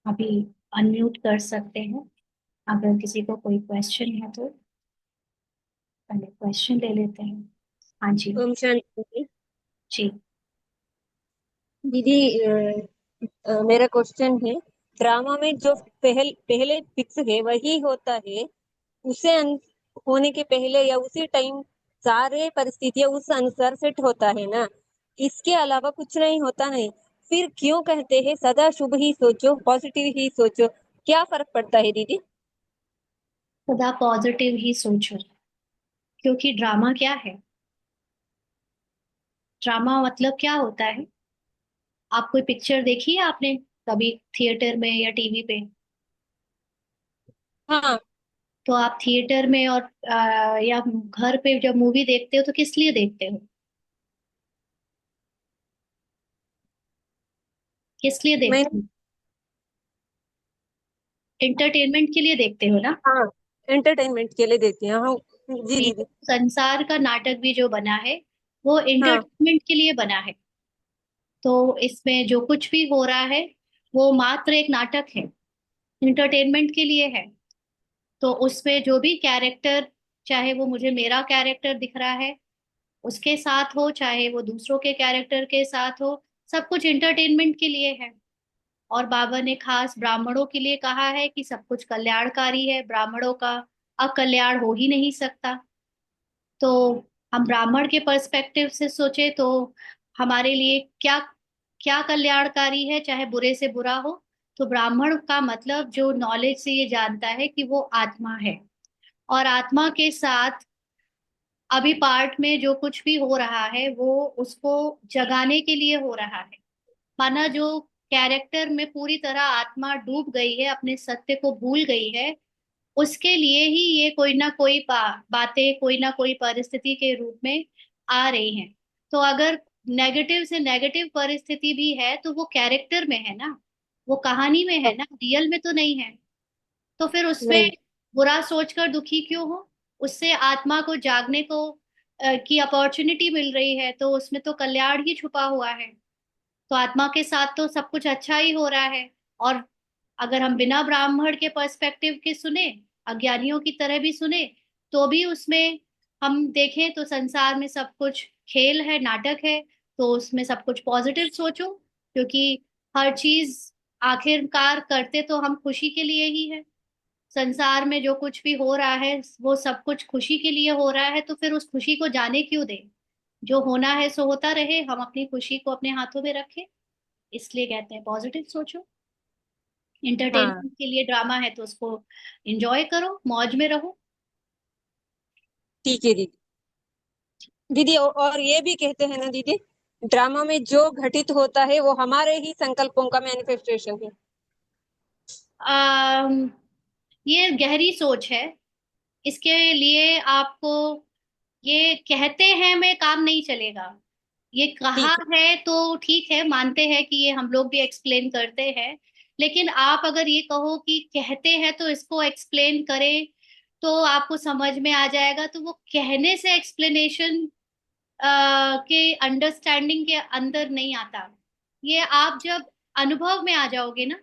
अभी अनम्यूट कर सकते हैं। अगर किसी को कोई क्वेश्चन है तो पहले क्वेश्चन ले लेते हैं। हाँ जी। ओम शांति। जी। दीदी, मेरा क्वेश्चन है, ड्रामा में जो पहले फिक्स है वही होता है, उसे होने के पहले या उसी टाइम सारे परिस्थितियां उस अनुसार सेट होता है ना? इसके अलावा कुछ नहीं होता नहीं? फिर क्यों कहते हैं सदा शुभ ही सोचो, पॉजिटिव ही सोचो? क्या फर्क पड़ता है दीदी? सदा पॉजिटिव ही सोचो, क्योंकि ड्रामा क्या है? ड्रामा मतलब क्या होता है? आप कोई पिक्चर देखी है आपने कभी थिएटर में या टीवी पे? हाँ। तो आप थिएटर में और या घर पे जब मूवी देखते हो तो किस लिए देखते हो? किस लिए मैं। देखते हो? एंटरटेनमेंट के लिए देखते हो ना? हाँ, एंटरटेनमेंट के लिए देखते हैं, हाँ। जी ये दीदी। संसार का नाटक भी जो बना है वो हाँ। एंटरटेनमेंट के लिए बना है। तो इसमें जो कुछ भी हो रहा है वो मात्र एक नाटक है, एंटरटेनमेंट के लिए है। तो उसमें जो भी कैरेक्टर, चाहे वो मुझे मेरा कैरेक्टर दिख रहा है उसके साथ हो, चाहे वो दूसरों के कैरेक्टर के साथ हो, सब कुछ एंटरटेनमेंट के लिए है। और बाबा ने खास ब्राह्मणों के लिए कहा है कि सब कुछ कल्याणकारी है, ब्राह्मणों का अकल्याण हो ही नहीं सकता। तो हम ब्राह्मण के पर्सपेक्टिव से सोचे तो हमारे लिए क्या क्या कल्याणकारी है, चाहे बुरे से बुरा हो। तो ब्राह्मण का मतलब जो नॉलेज से ये जानता है कि वो आत्मा है, और आत्मा के साथ अभी पार्ट में जो कुछ भी हो रहा है वो उसको जगाने के लिए हो रहा है। माना जो कैरेक्टर में पूरी तरह आत्मा डूब गई है, अपने सत्य को भूल गई है, उसके लिए ही ये कोई ना कोई बातें, कोई ना कोई परिस्थिति के रूप में आ रही हैं। तो अगर नेगेटिव से नेगेटिव परिस्थिति भी है तो वो कैरेक्टर में है ना, वो कहानी में है ना, रियल में तो नहीं है। तो फिर उसमें नहीं। बुरा सोचकर दुखी क्यों हो? उससे आत्मा को जागने को की अपॉर्चुनिटी मिल रही है, तो उसमें तो कल्याण ही छुपा हुआ है। तो आत्मा के साथ तो सब कुछ अच्छा ही हो रहा है। और अगर हम बिना ब्राह्मण के पर्सपेक्टिव के सुने, अज्ञानियों की तरह भी सुने, तो भी उसमें हम देखें तो संसार में सब कुछ खेल है, नाटक है। तो उसमें सब कुछ पॉजिटिव सोचो, क्योंकि हर चीज आखिरकार करते तो हम खुशी के लिए ही है। संसार में जो कुछ भी हो रहा है वो सब कुछ खुशी के लिए हो रहा है, तो फिर उस खुशी को जाने क्यों दें? जो होना है सो होता रहे, हम अपनी खुशी को अपने हाथों में रखें। इसलिए कहते हैं पॉजिटिव सोचो। हाँ। एंटरटेनमेंट के लिए ड्रामा है तो उसको एंजॉय करो, मौज में रहो। ठीक है दीदी। दीदी, और ये भी कहते हैं ना दीदी, ड्रामा में जो घटित होता है वो हमारे ही संकल्पों का मैनिफेस्टेशन है। आम, ये गहरी सोच है। इसके लिए आपको ये कहते हैं में काम नहीं चलेगा। ये कहा ठीक है। है तो ठीक है, मानते हैं कि ये हम लोग भी एक्सप्लेन करते हैं। लेकिन आप अगर ये कहो कि कहते हैं तो इसको एक्सप्लेन करें, तो आपको समझ में आ जाएगा। तो वो कहने से एक्सप्लेनेशन के अंडरस्टैंडिंग के अंदर नहीं आता। ये आप जब अनुभव में आ जाओगे ना,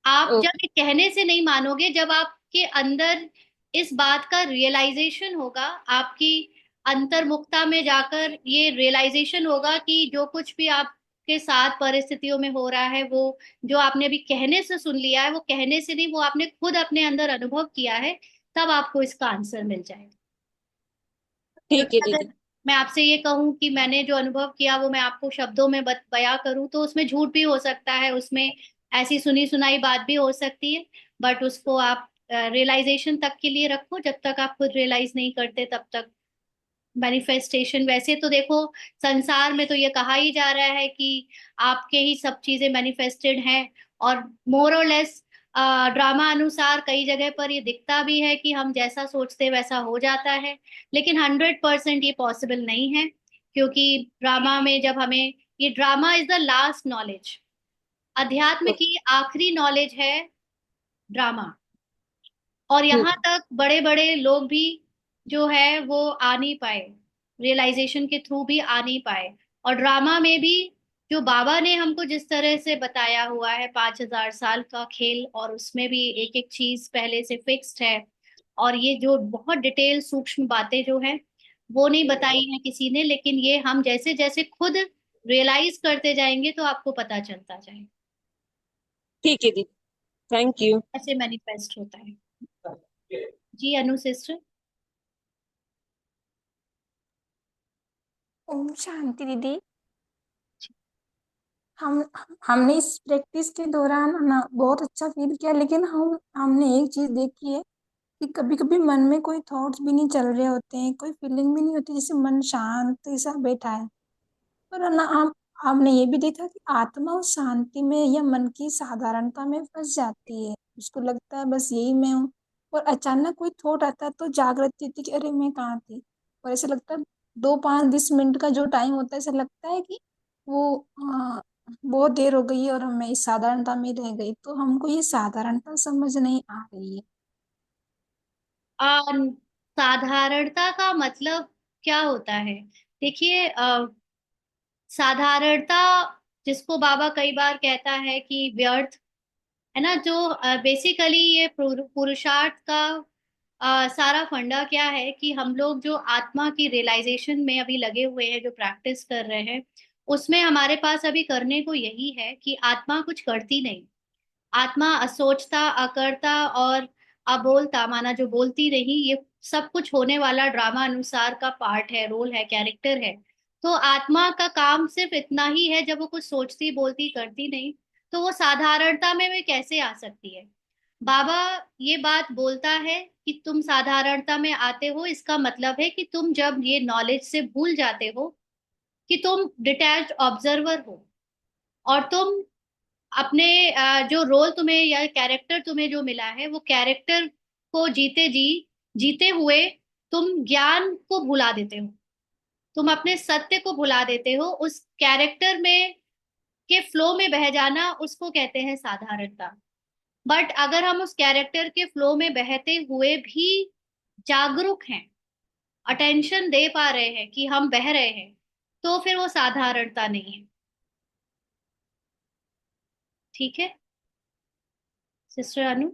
आप जब ओके। ये कहने से नहीं मानोगे, जब आपके अंदर इस बात का रियलाइजेशन होगा, आपकी अंतर्मुखता में जाकर ये रियलाइजेशन होगा कि जो कुछ भी आपके साथ परिस्थितियों में हो रहा है वो जो आपने अभी कहने से सुन लिया है, वो कहने से नहीं, वो आपने खुद अपने अंदर अनुभव किया है। तब आपको इसका आंसर मिल जाएगा। ठीक है क्योंकि दीदी। अगर मैं आपसे ये कहूं कि मैंने जो अनुभव किया वो मैं आपको शब्दों में बयां करूं, तो उसमें झूठ भी हो सकता है, उसमें ऐसी सुनी सुनाई बात भी हो सकती है। बट उसको आप रियलाइजेशन तक के लिए रखो, जब तक आप खुद रियलाइज नहीं करते तब तक मैनिफेस्टेशन। वैसे तो देखो, संसार में तो ये कहा ही जा रहा है कि आपके ही सब चीजें मैनिफेस्टेड हैं। और मोर और लेस ड्रामा अनुसार कई जगह पर ये दिखता भी है कि हम जैसा सोचते हैं वैसा हो जाता है। लेकिन 100% ये पॉसिबल नहीं है, क्योंकि ड्रामा में जब हमें, ये drama is the last knowledge, अध्यात्म ओके। की आखिरी नॉलेज है ड्रामा। और यहाँ हम्म। तक बड़े बड़े लोग भी जो है वो आ नहीं पाए, रियलाइजेशन के थ्रू भी आ नहीं पाए। और ड्रामा में भी जो बाबा ने हमको जिस तरह से बताया हुआ है 5,000 साल का खेल, और उसमें भी एक एक चीज पहले से फिक्स्ड है, और ये जो बहुत डिटेल सूक्ष्म बातें जो है वो नहीं बताई है किसी ने, लेकिन ये हम जैसे जैसे खुद रियलाइज करते जाएंगे तो आपको पता चलता जाएगा, ठीक है दीदी। Thank you. ऐसे मैनिफेस्ट होता है। जी अनु सिस्टर। ओम शांति दीदी। हम हमने इस प्रैक्टिस के दौरान ना बहुत अच्छा फील किया, लेकिन हमने एक चीज देखी है कि कभी कभी मन में कोई थॉट्स भी नहीं चल रहे होते हैं, कोई फीलिंग भी नहीं होती, जैसे मन शांत सा बैठा है। पर ना हम हमने ये भी देखा कि आत्मा उस शांति में या मन की साधारणता में फंस जाती है, उसको लगता है बस यही मैं हूँ। और अचानक कोई थॉट आता है तो जागृति होती है कि अरे मैं कहाँ थी। और ऐसा लगता है 2 5 20 मिनट का जो टाइम होता है, ऐसा लगता है कि वो बहुत देर हो गई है और मैं इस साधारणता में रह गई, तो हमको ये साधारणता समझ नहीं आ रही है। आ, साधारणता का मतलब क्या होता है? देखिए, साधारणता जिसको बाबा कई बार कहता है कि व्यर्थ, है ना, जो बेसिकली ये पुरुषार्थ का सारा फंडा क्या है कि हम लोग जो आत्मा की रियलाइजेशन में अभी लगे हुए हैं, जो प्रैक्टिस कर रहे हैं, उसमें हमारे पास अभी करने को यही है कि आत्मा कुछ करती नहीं। आत्मा असोचता, अकर्ता और अबोलता, माना जो बोलती नहीं, ये सब कुछ होने वाला ड्रामा अनुसार का पार्ट है, रोल है, कैरेक्टर है। तो आत्मा का काम सिर्फ इतना ही है, जब वो कुछ सोचती, बोलती, करती नहीं, तो वो साधारणता में वे कैसे आ सकती है? बाबा ये बात बोलता है कि तुम साधारणता में आते हो, इसका मतलब है कि तुम जब ये नॉलेज से भूल जाते हो कि तुम डिटैच्ड ऑब्जर्वर हो, और तुम अपने जो रोल तुम्हें या कैरेक्टर तुम्हें जो मिला है, वो कैरेक्टर को जीते हुए तुम ज्ञान को भुला देते हो, तुम अपने सत्य को भुला देते हो, उस कैरेक्टर में के फ्लो में बह जाना, उसको कहते हैं साधारणता। बट अगर हम उस कैरेक्टर के फ्लो में बहते हुए भी जागरूक हैं, अटेंशन दे पा रहे हैं कि हम बह रहे हैं, तो फिर वो साधारणता नहीं है। ठीक है सिस्टर अनु।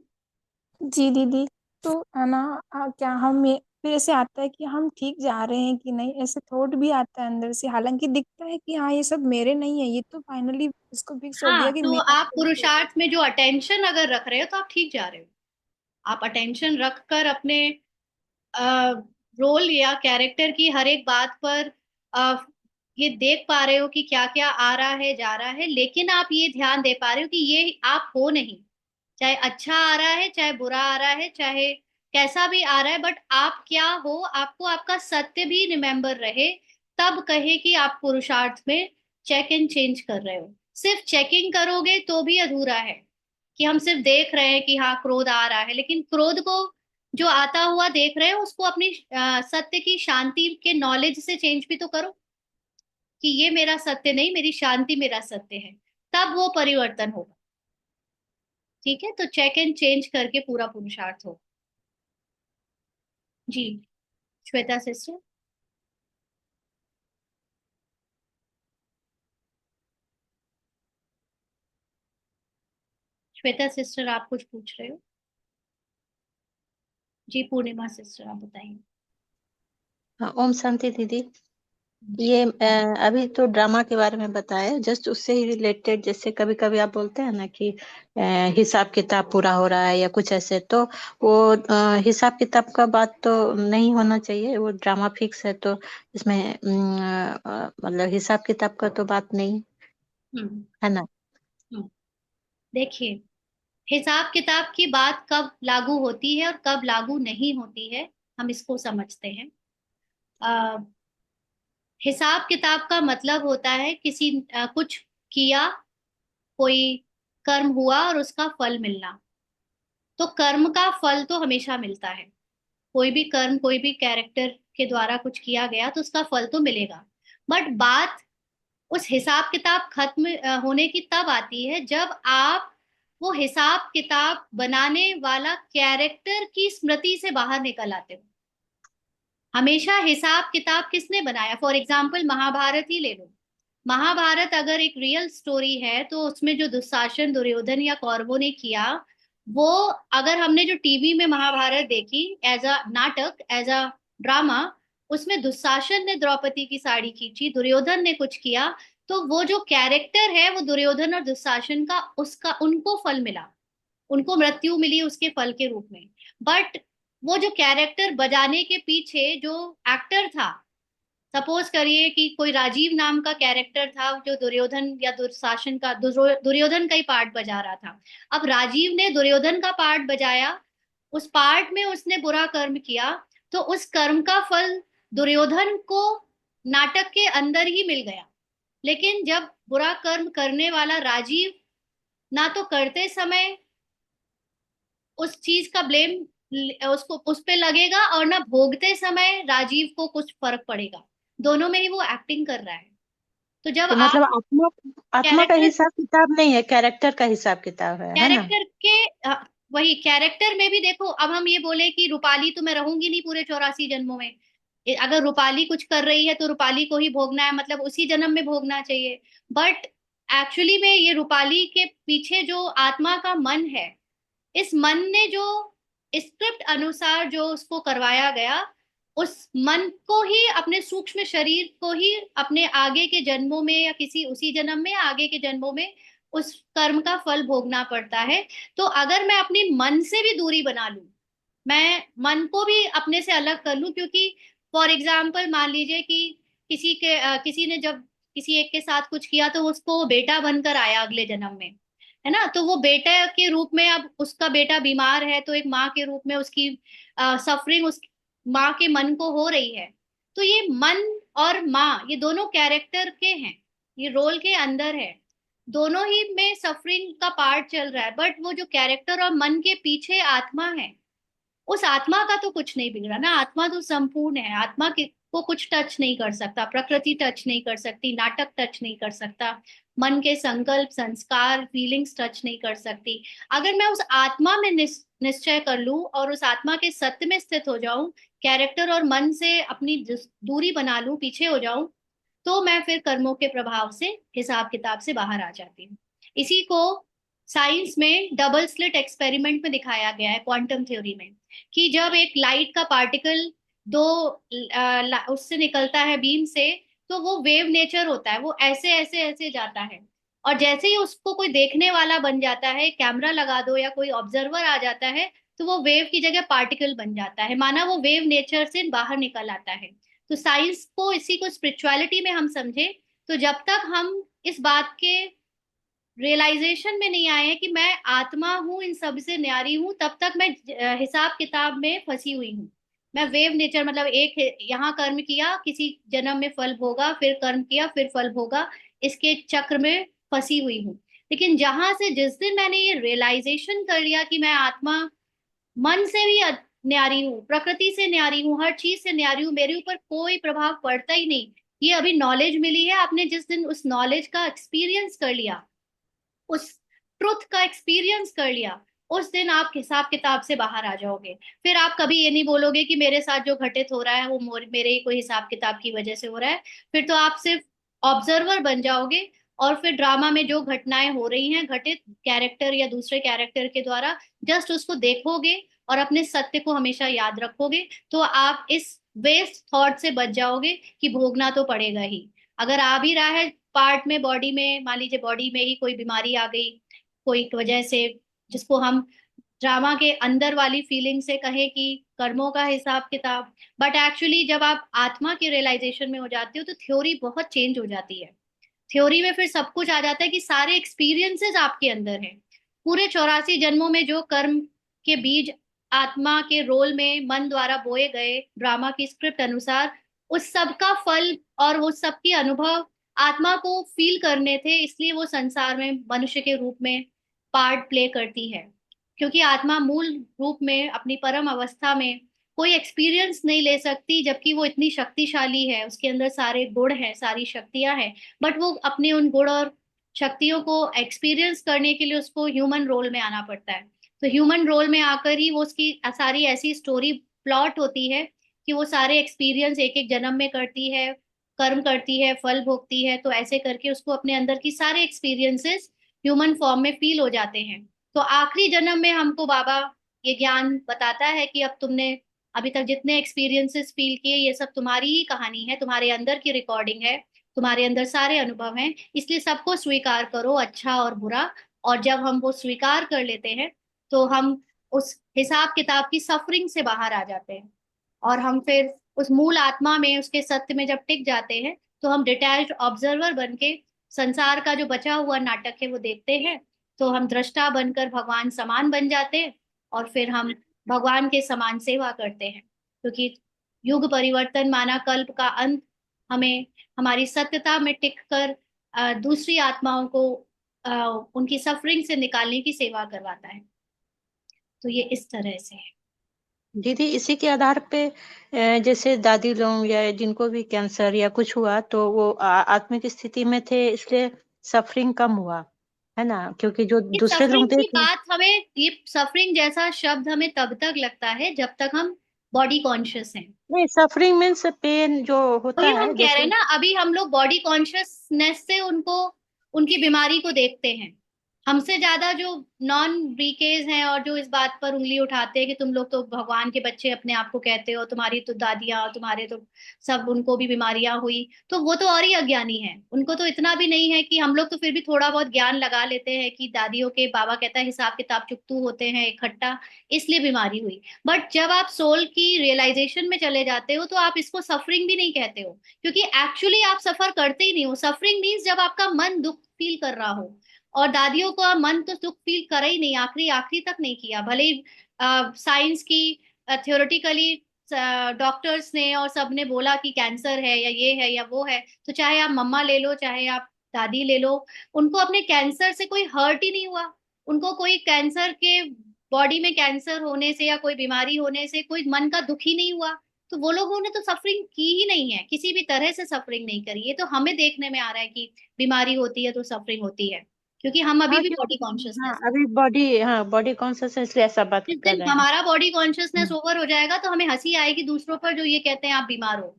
जी दीदी। तो है ना, क्या हम ये फिर ऐसे आता है कि हम ठीक जा रहे हैं कि नहीं, ऐसे थॉट भी आता है अंदर से, हालांकि दिखता है कि हाँ ये सब मेरे नहीं है, ये तो फाइनली इसको फिक्स हो हाँ, गया कि तो मेरा आप नहीं है। पुरुषार्थ में जो अटेंशन अगर रख रहे हो तो आप ठीक जा रहे हो। आप अटेंशन रखकर अपने रोल या कैरेक्टर की हर एक बात पर अ, ये देख पा रहे हो कि क्या क्या आ रहा है, जा रहा है, लेकिन आप ये ध्यान दे पा रहे हो कि ये आप हो नहीं। चाहे अच्छा आ रहा है, चाहे बुरा आ रहा है, चाहे कैसा भी आ रहा है, बट आप क्या हो, आपको आपका सत्य भी रिमेम्बर रहे, तब कहे कि आप पुरुषार्थ में चेक एंड चेंज कर रहे हो। सिर्फ चेकिंग करोगे तो भी अधूरा है, कि हम सिर्फ देख रहे हैं कि हाँ क्रोध आ रहा है, लेकिन क्रोध को जो आता हुआ देख रहे हैं उसको अपनी सत्य की शांति के नॉलेज से चेंज भी तो करो, कि ये मेरा सत्य नहीं, मेरी शांति मेरा सत्य है, तब वो परिवर्तन होगा। ठीक है, तो चेक एंड चेंज करके पूरा पुरुषार्थ हो। जी श्वेता सिस्टर। श्वेता सिस्टर आप कुछ पूछ रहे हो? जी पूर्णिमा सिस्टर आप बताइए। हाँ, ओम शांति दीदी। जी। ये अभी तो ड्रामा के बारे में बताया, जस्ट उससे ही रिलेटेड, जैसे कभी कभी आप बोलते हैं ना कि हिसाब किताब पूरा हो रहा है या कुछ ऐसे, तो वो हिसाब किताब का बात तो नहीं होना चाहिए, वो ड्रामा फिक्स है, तो इसमें मतलब हिसाब किताब का तो बात नहीं हम्म। है ना। हम्म। देखिए, हिसाब किताब की बात कब लागू होती है और कब लागू नहीं होती है, हम इसको समझते हैं। अ, हिसाब किताब का मतलब होता है किसी कुछ किया, कोई कर्म हुआ और उसका फल मिलना। तो कर्म का फल तो हमेशा मिलता है, कोई भी कर्म, कोई भी कैरेक्टर के द्वारा कुछ किया गया तो उसका फल तो मिलेगा। बट बात उस हिसाब किताब खत्म होने की तब आती है जब आप वो हिसाब किताब बनाने वाला कैरेक्टर की स्मृति से बाहर निकल आते हो। हमेशा हिसाब किताब किसने बनाया? फॉर एग्जाम्पल महाभारत ही ले लो। महाभारत अगर एक रियल स्टोरी है तो उसमें जो दुशासन, दुर्योधन या कौरवों ने किया, वो अगर हमने जो टीवी में महाभारत देखी एज अ नाटक, एज अ ड्रामा, उसमें दुशासन ने द्रौपदी की साड़ी खींची, दुर्योधन ने कुछ किया, तो वो जो कैरेक्टर है वो दुर्योधन और दुशासन का, उसका उनको फल मिला, उनको मृत्यु मिली उसके फल के रूप में। बट वो जो कैरेक्टर बजाने के पीछे जो एक्टर था, सपोज करिए कि कोई राजीव नाम का कैरेक्टर था जो दुर्योधन या दुशासन का, दुर्योधन का ही पार्ट बजा रहा था। अब राजीव ने दुर्योधन का पार्ट बजाया, उस पार्ट में उसने बुरा कर्म किया, तो उस कर्म का फल दुर्योधन को नाटक के अंदर ही मिल गया। लेकिन जब बुरा कर्म करने वाला राजीव, ना तो करते समय उस चीज का ब्लेम उसको उस पे लगेगा, और ना भोगते समय राजीव को कुछ फर्क पड़ेगा, दोनों में ही वो एक्टिंग कर रहा है। तो जब तो आप मतलब आत्मा, आत्मा का कैरेक्टर हिसाब किताब नहीं है, कैरेक्टर का हिसाब किताब है ना? कैरेक्टर के वही कैरेक्टर में भी देखो, अब हम ये बोले कि रूपाली तो मैं रहूंगी नहीं पूरे 84 जन्मों में, अगर रूपाली कुछ कर रही है तो रूपाली को ही भोगना है, मतलब उसी जन्म में भोगना चाहिए। बट एक्चुअली में ये रूपाली के पीछे जो आत्मा का मन है, इस मन ने जो स्क्रिप्ट अनुसार जो उसको करवाया गया, उस मन को ही, अपने सूक्ष्म शरीर को ही अपने आगे के जन्मों में या किसी उसी जन्म में आगे के जन्मों में उस कर्म का फल भोगना पड़ता है। तो अगर मैं अपनी मन से भी दूरी बना लूं, मैं मन को भी अपने से अलग कर लूं, क्योंकि फॉर एग्जाम्पल मान लीजिए कि किसी ने जब किसी एक के साथ कुछ किया तो उसको वो बेटा बनकर आया अगले जन्म में, है ना, तो वो बेटा के रूप में, अब उसका बेटा बीमार है तो एक माँ के रूप में उसकी सफरिंग उस माँ के मन को हो रही है। तो ये मन और माँ, ये दोनों कैरेक्टर के हैं, ये रोल के अंदर है, दोनों ही में सफरिंग का पार्ट चल रहा है। बट वो जो कैरेक्टर और मन के पीछे आत्मा है, उस आत्मा का तो कुछ नहीं बिगड़ा ना, आत्मा तो संपूर्ण है, आत्मा को कुछ टच नहीं कर सकता, प्रकृति टच नहीं कर सकती, नाटक टच नहीं कर सकता, मन के संकल्प, संस्कार, फीलिंग्स टच नहीं कर सकती। अगर मैं उस आत्मा में निश्चय कर लूं और उस आत्मा के सत्य में स्थित हो जाऊं, कैरेक्टर और मन से अपनी दूरी बना लूं, पीछे हो जाऊं, तो मैं फिर कर्मों के प्रभाव से, हिसाब किताब से बाहर आ जाती हूँ। इसी को साइंस में डबल स्लिट एक्सपेरिमेंट में दिखाया गया है, क्वांटम थ्योरी में, कि जब एक लाइट का पार्टिकल दो उससे निकलता है, बीम से, तो वो वेव नेचर होता है, वो ऐसे ऐसे ऐसे जाता है, और जैसे ही उसको कोई देखने वाला बन जाता है, कैमरा लगा दो या कोई ऑब्जर्वर आ जाता है, तो वो वेव की जगह पार्टिकल बन जाता है, माना वो वेव नेचर से बाहर निकल आता है। तो साइंस को, इसी को स्पिरिचुअलिटी में हम समझे, तो जब तक हम इस बात के रियलाइजेशन में नहीं आए हैं कि मैं आत्मा हूं, इन सब से न्यारी हूं, तब तक मैं हिसाब किताब में फंसी हुई हूँ। मैं वेव नेचर, मतलब एक यहाँ कर्म किया, किसी जन्म में फल भोगा, फिर कर्म किया, फिर फल भोगा, इसके चक्र में फंसी हुई हूँ। लेकिन जहां से, जिस दिन मैंने ये रियलाइजेशन कर लिया कि मैं आत्मा, मन से भी न्यारी हूँ, प्रकृति से न्यारी हूँ, हर चीज से न्यारी हूँ, मेरे ऊपर कोई प्रभाव पड़ता ही नहीं, ये अभी नॉलेज मिली है, आपने जिस दिन उस नॉलेज का एक्सपीरियंस कर लिया, उस ट्रुथ का एक्सपीरियंस कर लिया, उस दिन आप हिसाब किताब से बाहर आ जाओगे। फिर आप कभी ये नहीं बोलोगे कि मेरे साथ जो घटित हो रहा है वो मेरे ही कोई हिसाब किताब की वजह से हो रहा है। फिर तो आप सिर्फ ऑब्जर्वर बन जाओगे, और फिर ड्रामा में जो घटनाएं हो रही हैं घटित कैरेक्टर या दूसरे कैरेक्टर के द्वारा, जस्ट उसको देखोगे और अपने सत्य को हमेशा याद रखोगे, तो आप इस वेस्ट थॉट से बच जाओगे कि भोगना तो पड़ेगा ही। अगर आ भी रहा है पार्ट में, बॉडी में, मान लीजिए बॉडी में ही कोई बीमारी आ गई कोई वजह से, जिसको हम ड्रामा के अंदर वाली फीलिंग से कहें कि कर्मों का हिसाब किताब, बट एक्चुअली जब आप आत्मा के रियलाइजेशन में हो जाते हो तो थ्योरी बहुत चेंज हो जाती है। थ्योरी में फिर सब कुछ आ जाता है कि सारे एक्सपीरियंसेस आपके अंदर हैं, पूरे 84 जन्मों में जो कर्म के बीज आत्मा के रोल में मन द्वारा बोए गए ड्रामा की स्क्रिप्ट अनुसार, उस सब का फल और वो सबकी अनुभव आत्मा को फील करने थे, इसलिए वो संसार में मनुष्य के रूप में पार्ट प्ले करती है। क्योंकि आत्मा मूल रूप में अपनी परम अवस्था में कोई एक्सपीरियंस नहीं ले सकती, जबकि वो इतनी शक्तिशाली है, उसके अंदर सारे गुण हैं, सारी शक्तियां हैं, बट वो अपने उन गुण और शक्तियों को एक्सपीरियंस करने के लिए उसको ह्यूमन रोल में आना पड़ता है। तो ह्यूमन रोल में आकर ही वो उसकी सारी ऐसी स्टोरी प्लॉट होती है कि वो सारे एक्सपीरियंस एक एक जन्म में करती है, कर्म करती है, फल भोगती है, तो ऐसे करके उसको अपने अंदर की सारे एक्सपीरियंसेस ह्यूमन फॉर्म में फील हो जाते हैं। तो आखिरी जन्म में हमको बाबा ये ज्ञान बताता है कि अब तुमने अभी तक जितने एक्सपीरियंसेस फील किए ये सब तुम्हारी ही कहानी है, तुम्हारे अंदर की रिकॉर्डिंग है, तुम्हारे अंदर सारे अनुभव हैं, इसलिए सबको स्वीकार करो, अच्छा और बुरा। और जब हम वो स्वीकार कर लेते हैं तो हम उस हिसाब किताब की सफरिंग से बाहर आ जाते हैं, और हम फिर उस मूल आत्मा में, उसके सत्य में जब टिक जाते हैं तो हम डिटैच्ड ऑब्जर्वर बन के संसार का जो बचा हुआ नाटक है वो देखते हैं। तो हम दृष्टा बनकर भगवान समान बन जाते हैं, और फिर हम भगवान के समान सेवा करते हैं, क्योंकि युग परिवर्तन माना कल्प का अंत हमें हमारी सत्यता में टिक कर दूसरी आत्माओं को अ, उनकी सफरिंग से निकालने की सेवा करवाता है। तो ये इस तरह से है। दीदी इसी के आधार पे जैसे दादी लोग या जिनको भी कैंसर या कुछ हुआ तो वो आत्मिक स्थिति में थे, इसलिए सफरिंग कम हुआ है ना, क्योंकि जो इस दूसरे लोग सफरिंग की देख। बात हमें, ये सफरिंग जैसा शब्द हमें तब तक लगता है जब तक हम बॉडी कॉन्शियस हैं। नहीं, सफरिंग मीन्स पेन जो होता वही हम है कह रहे हैं जैसे। ना, अभी हम लोग बॉडी कॉन्शियसनेस से उनको, उनकी बीमारी को देखते हैं। हमसे ज्यादा जो नॉन ब्रीकेज हैं और जो इस बात पर उंगली उठाते हैं कि तुम लोग तो भगवान के बच्चे अपने आप को कहते हो, तुम्हारी तो दादियां, तुम्हारे तो सब, उनको भी बीमारियां हुई, तो वो तो और ही अज्ञानी है। उनको तो इतना भी नहीं है कि हम लोग तो फिर भी थोड़ा बहुत ज्ञान लगा लेते हैं कि दादियों के, बाबा कहता है हिसाब किताब चुकतू होते हैं इकट्ठा, इसलिए बीमारी हुई। बट जब आप सोल की रियलाइजेशन में चले जाते हो तो आप इसको सफरिंग भी नहीं कहते हो, क्योंकि एक्चुअली आप सफर करते ही नहीं हो। सफरिंग मीन्स जब आपका मन दुख फील कर रहा हो, और दादियों का मन तो दुख फील करा ही नहीं, आखिरी आखिरी तक नहीं किया। भले ही साइंस की थियोरेटिकली डॉक्टर्स ने और सब ने बोला कि कैंसर है या ये है या वो है, तो चाहे आप मम्मा ले लो चाहे आप दादी ले लो, उनको अपने कैंसर से कोई हर्ट ही नहीं हुआ। उनको कोई कैंसर के, बॉडी में कैंसर होने से या कोई बीमारी होने से कोई मन का दुख ही नहीं हुआ। तो वो लोगों ने तो सफरिंग की ही नहीं है, किसी भी तरह से सफरिंग नहीं करी है। तो हमें देखने में आ रहा है कि बीमारी होती है तो सफरिंग होती है, क्योंकि हम अभी हाँ भी क्योंकि बॉडी हाँ कॉन्शियसनेस। अभी बॉडी, हाँ बॉडी कॉन्शियस है इसलिए ऐसा बात जिस कर दिन रहे हैं। हमारा बॉडी कॉन्शियसनेस ओवर हो जाएगा तो हमें हंसी आएगी दूसरों पर जो ये कहते हैं आप बीमार हो,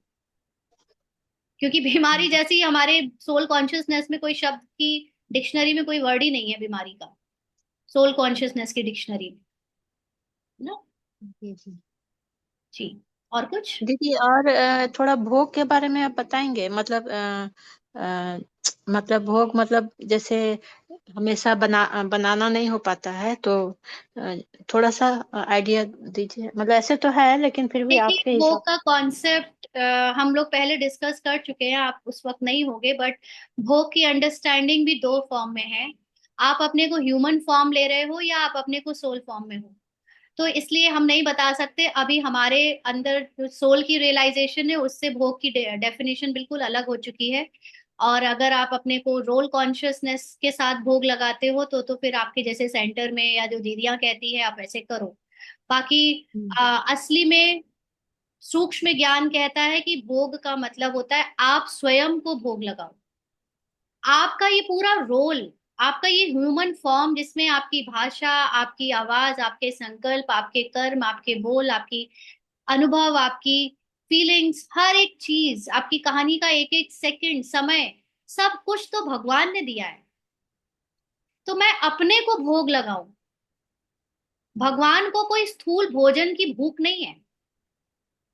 क्योंकि बीमारी जैसी हमारे सोल कॉन्शियसनेस में कोई शब्द की डिक्शनरी में कोई वर्ड ही नहीं है बीमारी का, सोल कॉन्शियसनेस की डिक्शनरी में ना। जी जी। जी। और कुछ? दीदी और थोड़ा भोग के बारे में आप बताएंगे, मतलब अ, मतलब भोग मतलब जैसे हमेशा बनाना नहीं हो पाता है तो अ, थोड़ा सा आइडिया दीजिए, मतलब ऐसे तो है लेकिन फिर भी देखिए, आपके भोग हिसाब। का कॉन्सेप्ट हम लोग पहले डिस्कस कर चुके हैं, आप उस वक्त नहीं होगे, बट भोग की अंडरस्टैंडिंग भी दो फॉर्म में है। आप अपने को ह्यूमन फॉर्म ले रहे हो या आप अपने को सोल फॉर्म में हो, तो इसलिए हम नहीं बता सकते। अभी हमारे अंदर जो सोल की रियलाइजेशन है उससे भोग की डेफिनेशन बिल्कुल अलग हो चुकी है। और अगर आप अपने को रोल कॉन्शियसनेस के साथ भोग लगाते हो तो फिर आपके जैसे सेंटर में या जो दीदियां कहती है आप ऐसे करो। बाकी हम्म। असली में सूक्ष्म ज्ञान कहता है कि भोग का मतलब होता है आप स्वयं को भोग लगाओ। आपका ये पूरा रोल, आपका ये ह्यूमन फॉर्म जिसमें आपकी भाषा, आपकी आवाज, आपके संकल्प, आपके कर्म, आपके बोल, आपकी अनुभव, आपकी फीलिंग्स, हर एक चीज, आपकी कहानी का एक एक सेकंड, समय, सब कुछ तो भगवान ने दिया है। तो मैं अपने को भोग लगाऊं। भगवान को कोई स्थूल भोजन की भूख नहीं है,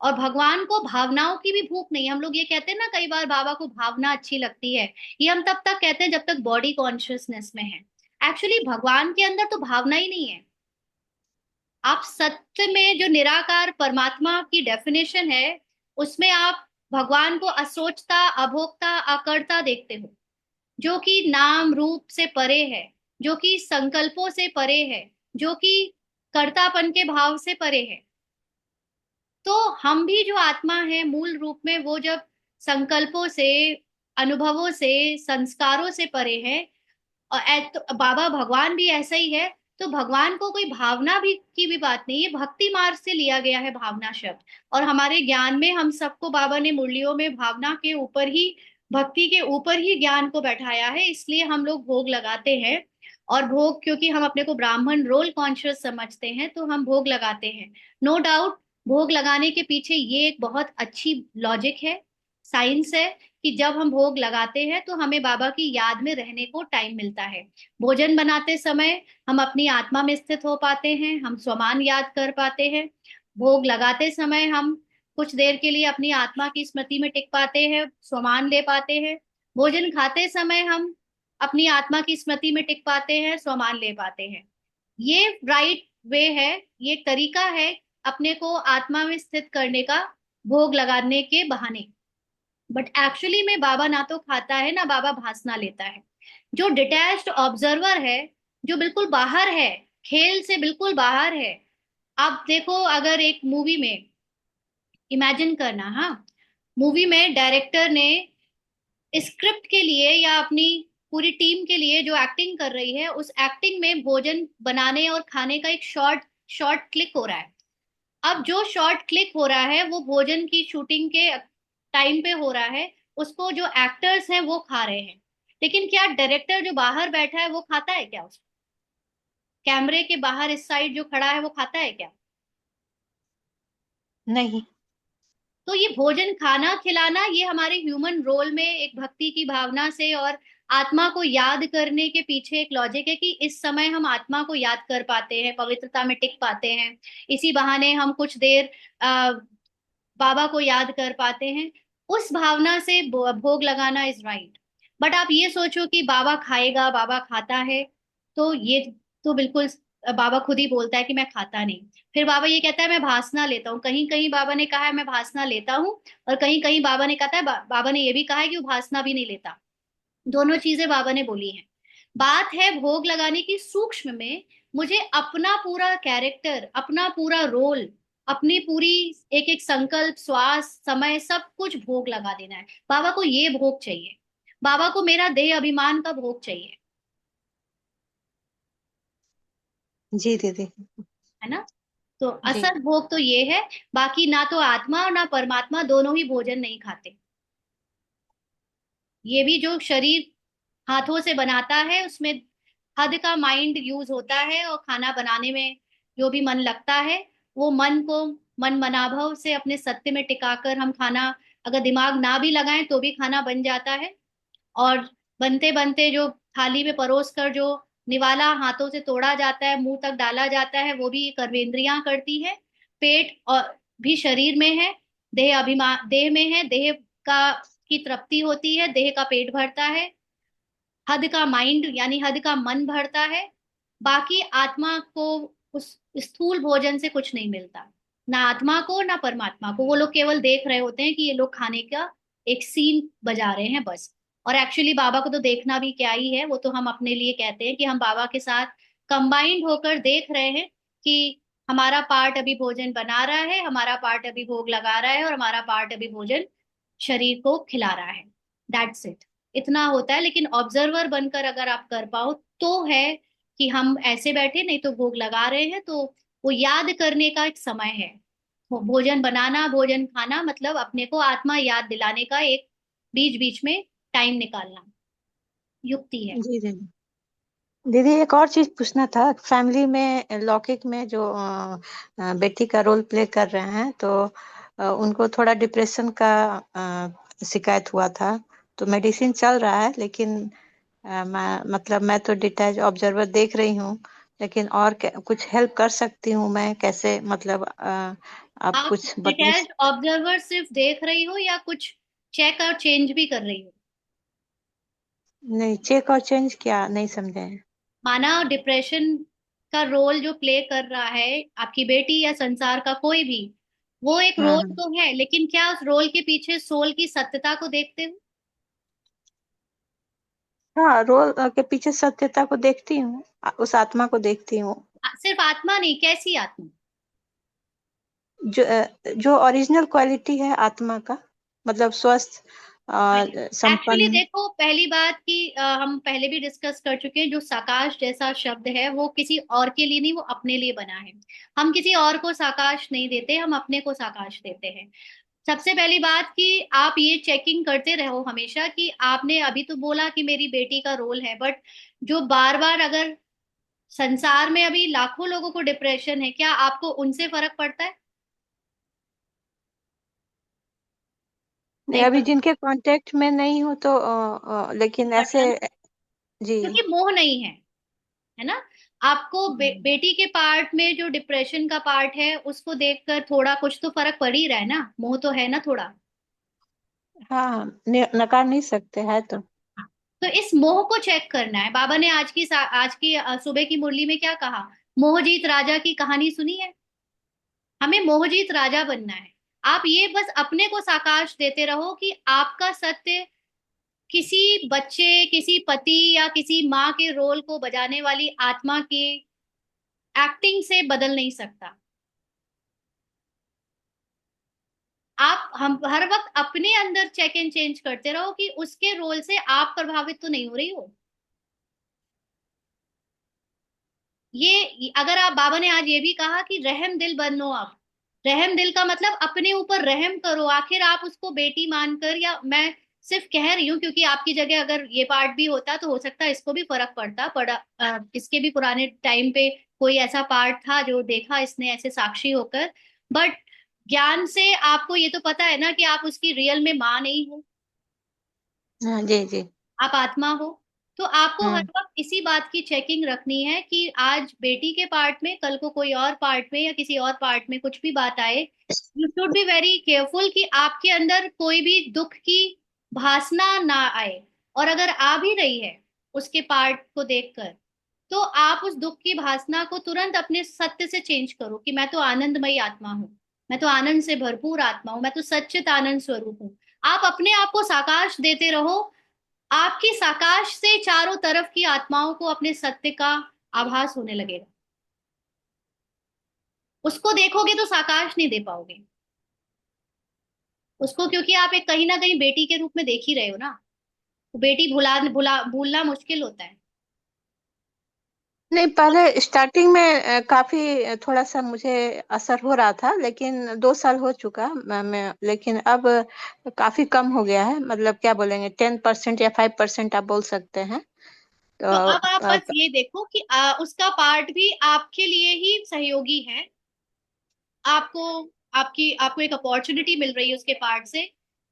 और भगवान को भावनाओं की भी भूख नहीं है। हम लोग ये कहते हैं ना कई बार बाबा को भावना अच्छी लगती है, ये हम तब तक कहते हैं जब तक बॉडी कॉन्शियसनेस में है। एक्चुअली भगवान के अंदर तो भावना ही नहीं है। आप सत्य में जो निराकार परमात्मा की डेफिनेशन है उसमें आप भगवान को असोचता, अभोक्ता, अकर्ता देखते हो, जो कि नाम रूप से परे है, जो कि संकल्पों से परे है, जो कि कर्तापन के भाव से परे है। तो हम भी जो आत्मा है मूल रूप में, वो जब संकल्पों से, अनुभवों से, संस्कारों से परे है, और तो बाबा भगवान भी ऐसा ही है। तो भगवान को कोई भावना भी की भी बात नहीं है, भक्ति मार्ग से लिया गया है भावना शब्द। और हमारे ज्ञान में हम सबको बाबा ने मुरलियों में भावना के ऊपर ही, भक्ति के ऊपर ही ज्ञान को बैठाया है, इसलिए हम लोग भोग लगाते हैं। और भोग, क्योंकि हम अपने को ब्राह्मण रोल कॉन्शियस समझते हैं तो हम भोग लगाते हैं। नो डाउट भोग लगाने के पीछे ये एक बहुत अच्छी लॉजिक है, साइंस है, कि जब हम भोग लगाते हैं तो हमें बाबा की याद में रहने को टाइम मिलता है। भोजन बनाते समय हम अपनी आत्मा में स्थित हो पाते हैं, हम स्वमान याद कर पाते हैं। भोग लगाते समय हम कुछ देर के लिए अपनी आत्मा की स्मृति में टिक पाते हैं, स्वमान ले पाते हैं। भोजन खाते समय हम अपनी आत्मा की स्मृति में टिक पाते हैं, स्वमान ले पाते हैं। ये राइट वे है, ये एक तरीका है अपने को आत्मा में स्थित करने का, भोग लगाने के बहाने। बट एक्चुअली में बाबा ना तो खाता है ना बाबा भासना लेता है। जो डिटैच्ड ऑब्जर्वर है, जो बिल्कुल बाहर है, खेल से बिल्कुल बाहर है। आप देखो, अगर एक मूवी में इमेजिन करना, हाँ, मूवी में डायरेक्टर ने स्क्रिप्ट के लिए या अपनी पूरी टीम के लिए जो एक्टिंग कर रही है, उस एक्टिंग में भोजन बनाने और खाने का एक शॉर्ट शॉर्ट क्लिक हो रहा है। अब जो शॉर्ट क्लिक हो रहा है वो भोजन की शूटिंग के टाइम पे हो रहा है, उसको जो एक्टर्स हैं वो खा रहे हैं। लेकिन क्या डायरेक्टर जो बाहर बैठा है वो खाता है क्या? उसको कैमरे के बाहर इस साइड जो खड़ा है वो खाता है क्या? नहीं। तो ये भोजन खाना खिलाना, ये हमारे ह्यूमन रोल में एक भक्ति की भावना से और आत्मा को याद करने के पीछे एक लॉजिक है कि इस समय हम आत्मा को याद कर पाते हैं, पवित्रता में टिक पाते हैं। इसी बहाने हम कुछ देर बाबा को याद कर पाते हैं। उस भावना से भोग लगाना इज राइट। बट आप ये सोचो कि बाबा खाएगा, बाबा खाता है, तो ये तो बिल्कुल, बाबा खुद ही बोलता है कि मैं खाता नहीं। फिर बाबा ये कहता है मैं भासना लेता हूँ। कहीं कहीं बाबा ने कहा है मैं भासना लेता हूँ, और कहीं कहीं बाबा ने कहा है, बाबा ने ये भी कहा है कि वो भासना भी नहीं लेता। दोनों चीजें बाबा ने बोली हैं। बात है भोग लगाने की सूक्ष्म में। मुझे अपना पूरा कैरेक्टर, अपना पूरा रोल, अपनी पूरी एक एक संकल्प, श्वास, समय, सब कुछ भोग लगा देना है। बाबा को ये भोग चाहिए, बाबा को मेरा देह अभिमान का भोग चाहिए, जी दीदी। है ना? तो जी। असल भोग तो ये है। बाकी ना तो आत्मा और ना परमात्मा दोनों ही भोजन नहीं खाते। ये भी जो शरीर हाथों से बनाता है उसमें हद का माइंड यूज होता है, और खाना बनाने में जो भी मन लगता है, वो मन को मन मनाभव से अपने सत्य में टिकाकर हम खाना, अगर दिमाग ना भी लगाएं तो भी खाना बन जाता है। और बनते बनते जो थाली में परोस कर जो निवाला हाथों से तोड़ा जाता है, मुंह तक डाला जाता है, वो भी कर्मेंद्रियां करती है। पेट और भी शरीर में है, देह अभिमान देह में है, देह का की तृप्ति होती है, देह का पेट भरता है, हद का माइंड यानी हद का मन भरता है। बाकी आत्मा को उस स्थूल भोजन से कुछ नहीं मिलता, ना आत्मा को ना परमात्मा को। वो लोग केवल देख रहे होते हैं कि ये लोग खाने का एक सीन बजा रहे हैं बस। और एक्चुअली बाबा को तो देखना भी क्या ही है, वो तो हम अपने लिए कहते हैं कि हम बाबा के साथ कंबाइंड होकर देख रहे हैं कि हमारा पार्ट अभी भोजन बना रहा है, हमारा पार्ट अभी भोग लगा रहा है, और हमारा पार्ट अभी भोजन शरीर को खिला रहा है। That's it. इतना होता है। लेकिन ऑब्जर्वर बनकर अगर आप कर पाओ तो है कि हम ऐसे बैठे नहीं तो भोग लगा रहे हैं, तो वो याद करने का एक समय है। भोजन बनाना, भोजन खाना, मतलब अपने को आत्मा याद दिलाने का एक बीच बीच में टाइम निकालना युक्ति है। जी दीदी। दीदी एक और चीज पूछना था। फैमिली में लौकिक में जो बेटी का रोल प्ले कर रहे हैं, तो उनको थोड़ा डिप्रेशन का शिकायत हुआ था। तो मेडिसिन चल रहा है, लेकिन मैं तो डिटैच ऑब्जर्वर देख रही हूँ। लेकिन और कुछ हेल्प कर सकती हूँ मैं कैसे, मतलब आप आप कुछ बता। डिटैच्ड ऑब्जर्वर सिर्फ देख रही हो या कुछ चेक और चेंज भी कर रही हो? नहीं, चेक और चेंज क्या, नहीं समझे। माना डिप्रेशन का रोल जो प्ले कर रहा है आपकी बेटी या संसार का कोई भी, वो एक हाँ रोल हाँ। तो है, लेकिन क्या उस रोल के पीछे सोल की सत्यता को देखते हो? हाँ, रोल के पीछे सत्यता को देखती हूँ, उस आत्मा को देखती हूँ। सिर्फ आत्मा नहीं, कैसी आत्मा? जो ओरिजिनल क्वालिटी है आत्मा का, मतलब स्वस्थ एक्चुअली संपन्न। देखो, पहली बात कि हम पहले भी डिस्कस कर चुके हैं, जो साकाश जैसा शब्द है वो किसी और के लिए नहीं, वो अपने लिए बना है। हम किसी और को साकाश नहीं देते, हम अपने को साकाश देते हैं। सबसे पहली बात कि आप ये चेकिंग करते रहो हमेशा कि आपने अभी तो बोला कि मेरी बेटी का रोल है, बट जो बार बार, अगर संसार में अभी लाखों लोगों को डिप्रेशन है, क्या आपको उनसे फर्क पड़ता है? नहीं, अभी जिनके कांटेक्ट में नहीं हो तो लेकिन ऐसे। बट जी। क्योंकि मोह नहीं है ना। आपको बेटी के पार्ट में जो डिप्रेशन का पार्ट है उसको देखकर थोड़ा कुछ तो फर्क पड़ ही रहा है ना, मोह तो है ना थोड़ा। हाँ, नकार नहीं सकते है तो। हाँ। तो इस मोह को चेक करना है। बाबा ने आज की सुबह की मुरली में क्या कहा? मोहजीत राजा की कहानी सुनी है। हमें मोहजीत राजा बनना है। आप ये बस अपने को साकाश देते रहो कि आपका सत्य किसी बच्चे, किसी पति या किसी माँ के रोल को बजाने वाली आत्मा की एक्टिंग से बदल नहीं सकता। आप हम हर वक्त अपने अंदर चेक एंड चेंज करते रहो कि उसके रोल से आप प्रभावित तो नहीं हो रही हो। ये अगर आप, बाबा ने आज ये भी कहा कि रहम दिल बनो आप। रहम दिल का मतलब अपने ऊपर रहम करो। आखिर आप उसको बेटी मानकर, या मैं सिर्फ कह रही हूँ क्योंकि आपकी जगह अगर ये पार्ट भी होता तो हो सकता है इसको भी फर्क पड़ता पड़ा। इसके भी पुराने टाइम पे कोई ऐसा पार्ट था जो देखा इसने ऐसे साक्षी होकर। बट ज्ञान से आपको ये तो पता है ना कि आप उसकी रियल में माँ नहीं हो, हाँ जी जी। आप आत्मा हो। तो आपको हर हम्म। वक्त इसी बात की चेकिंग रखनी है कि आज बेटी के पार्ट में, कल को कोई और पार्ट में या किसी और पार्ट में कुछ भी बात आए, you should be very careful कि आपके अंदर कोई भी दुख की भासना ना आए। और अगर आ भी रही है उसके पार्ट को देखकर, तो आप उस दुख की भासना को तुरंत अपने सत्य से चेंज करो कि मैं तो आनंदमयी आत्मा हूँ, मैं तो आनंद से भरपूर आत्मा हूँ, मैं तो सच्चित आनंद स्वरूप हूँ। आप अपने आप को साकाश देते रहो। आपकी साकाश से चारों तरफ की आत्माओं को अपने सत्य का आभास होने लगेगा। उसको देखोगे तो साकाश नहीं दे पाओगे उसको, क्योंकि आप एक कहीं ना कहीं बेटी के रूप में देख ही रहे हो ना। तो बेटी भूलना मुश्किल होता है। नहीं, पहले स्टार्टिंग में काफी थोड़ा सा मुझे असर हो रहा था, लेकिन 2 साल हो चुका मैं लेकिन अब काफी कम हो गया है। मतलब क्या बोलेंगे, 10% या 5% आप बोल सकते हैं। तो तो अब आप बस ये देखो कि उसका पार्ट भी आपके लिए ही सहयोगी है। आपको आपको एक अपॉर्चुनिटी मिल रही है उसके पार्ट से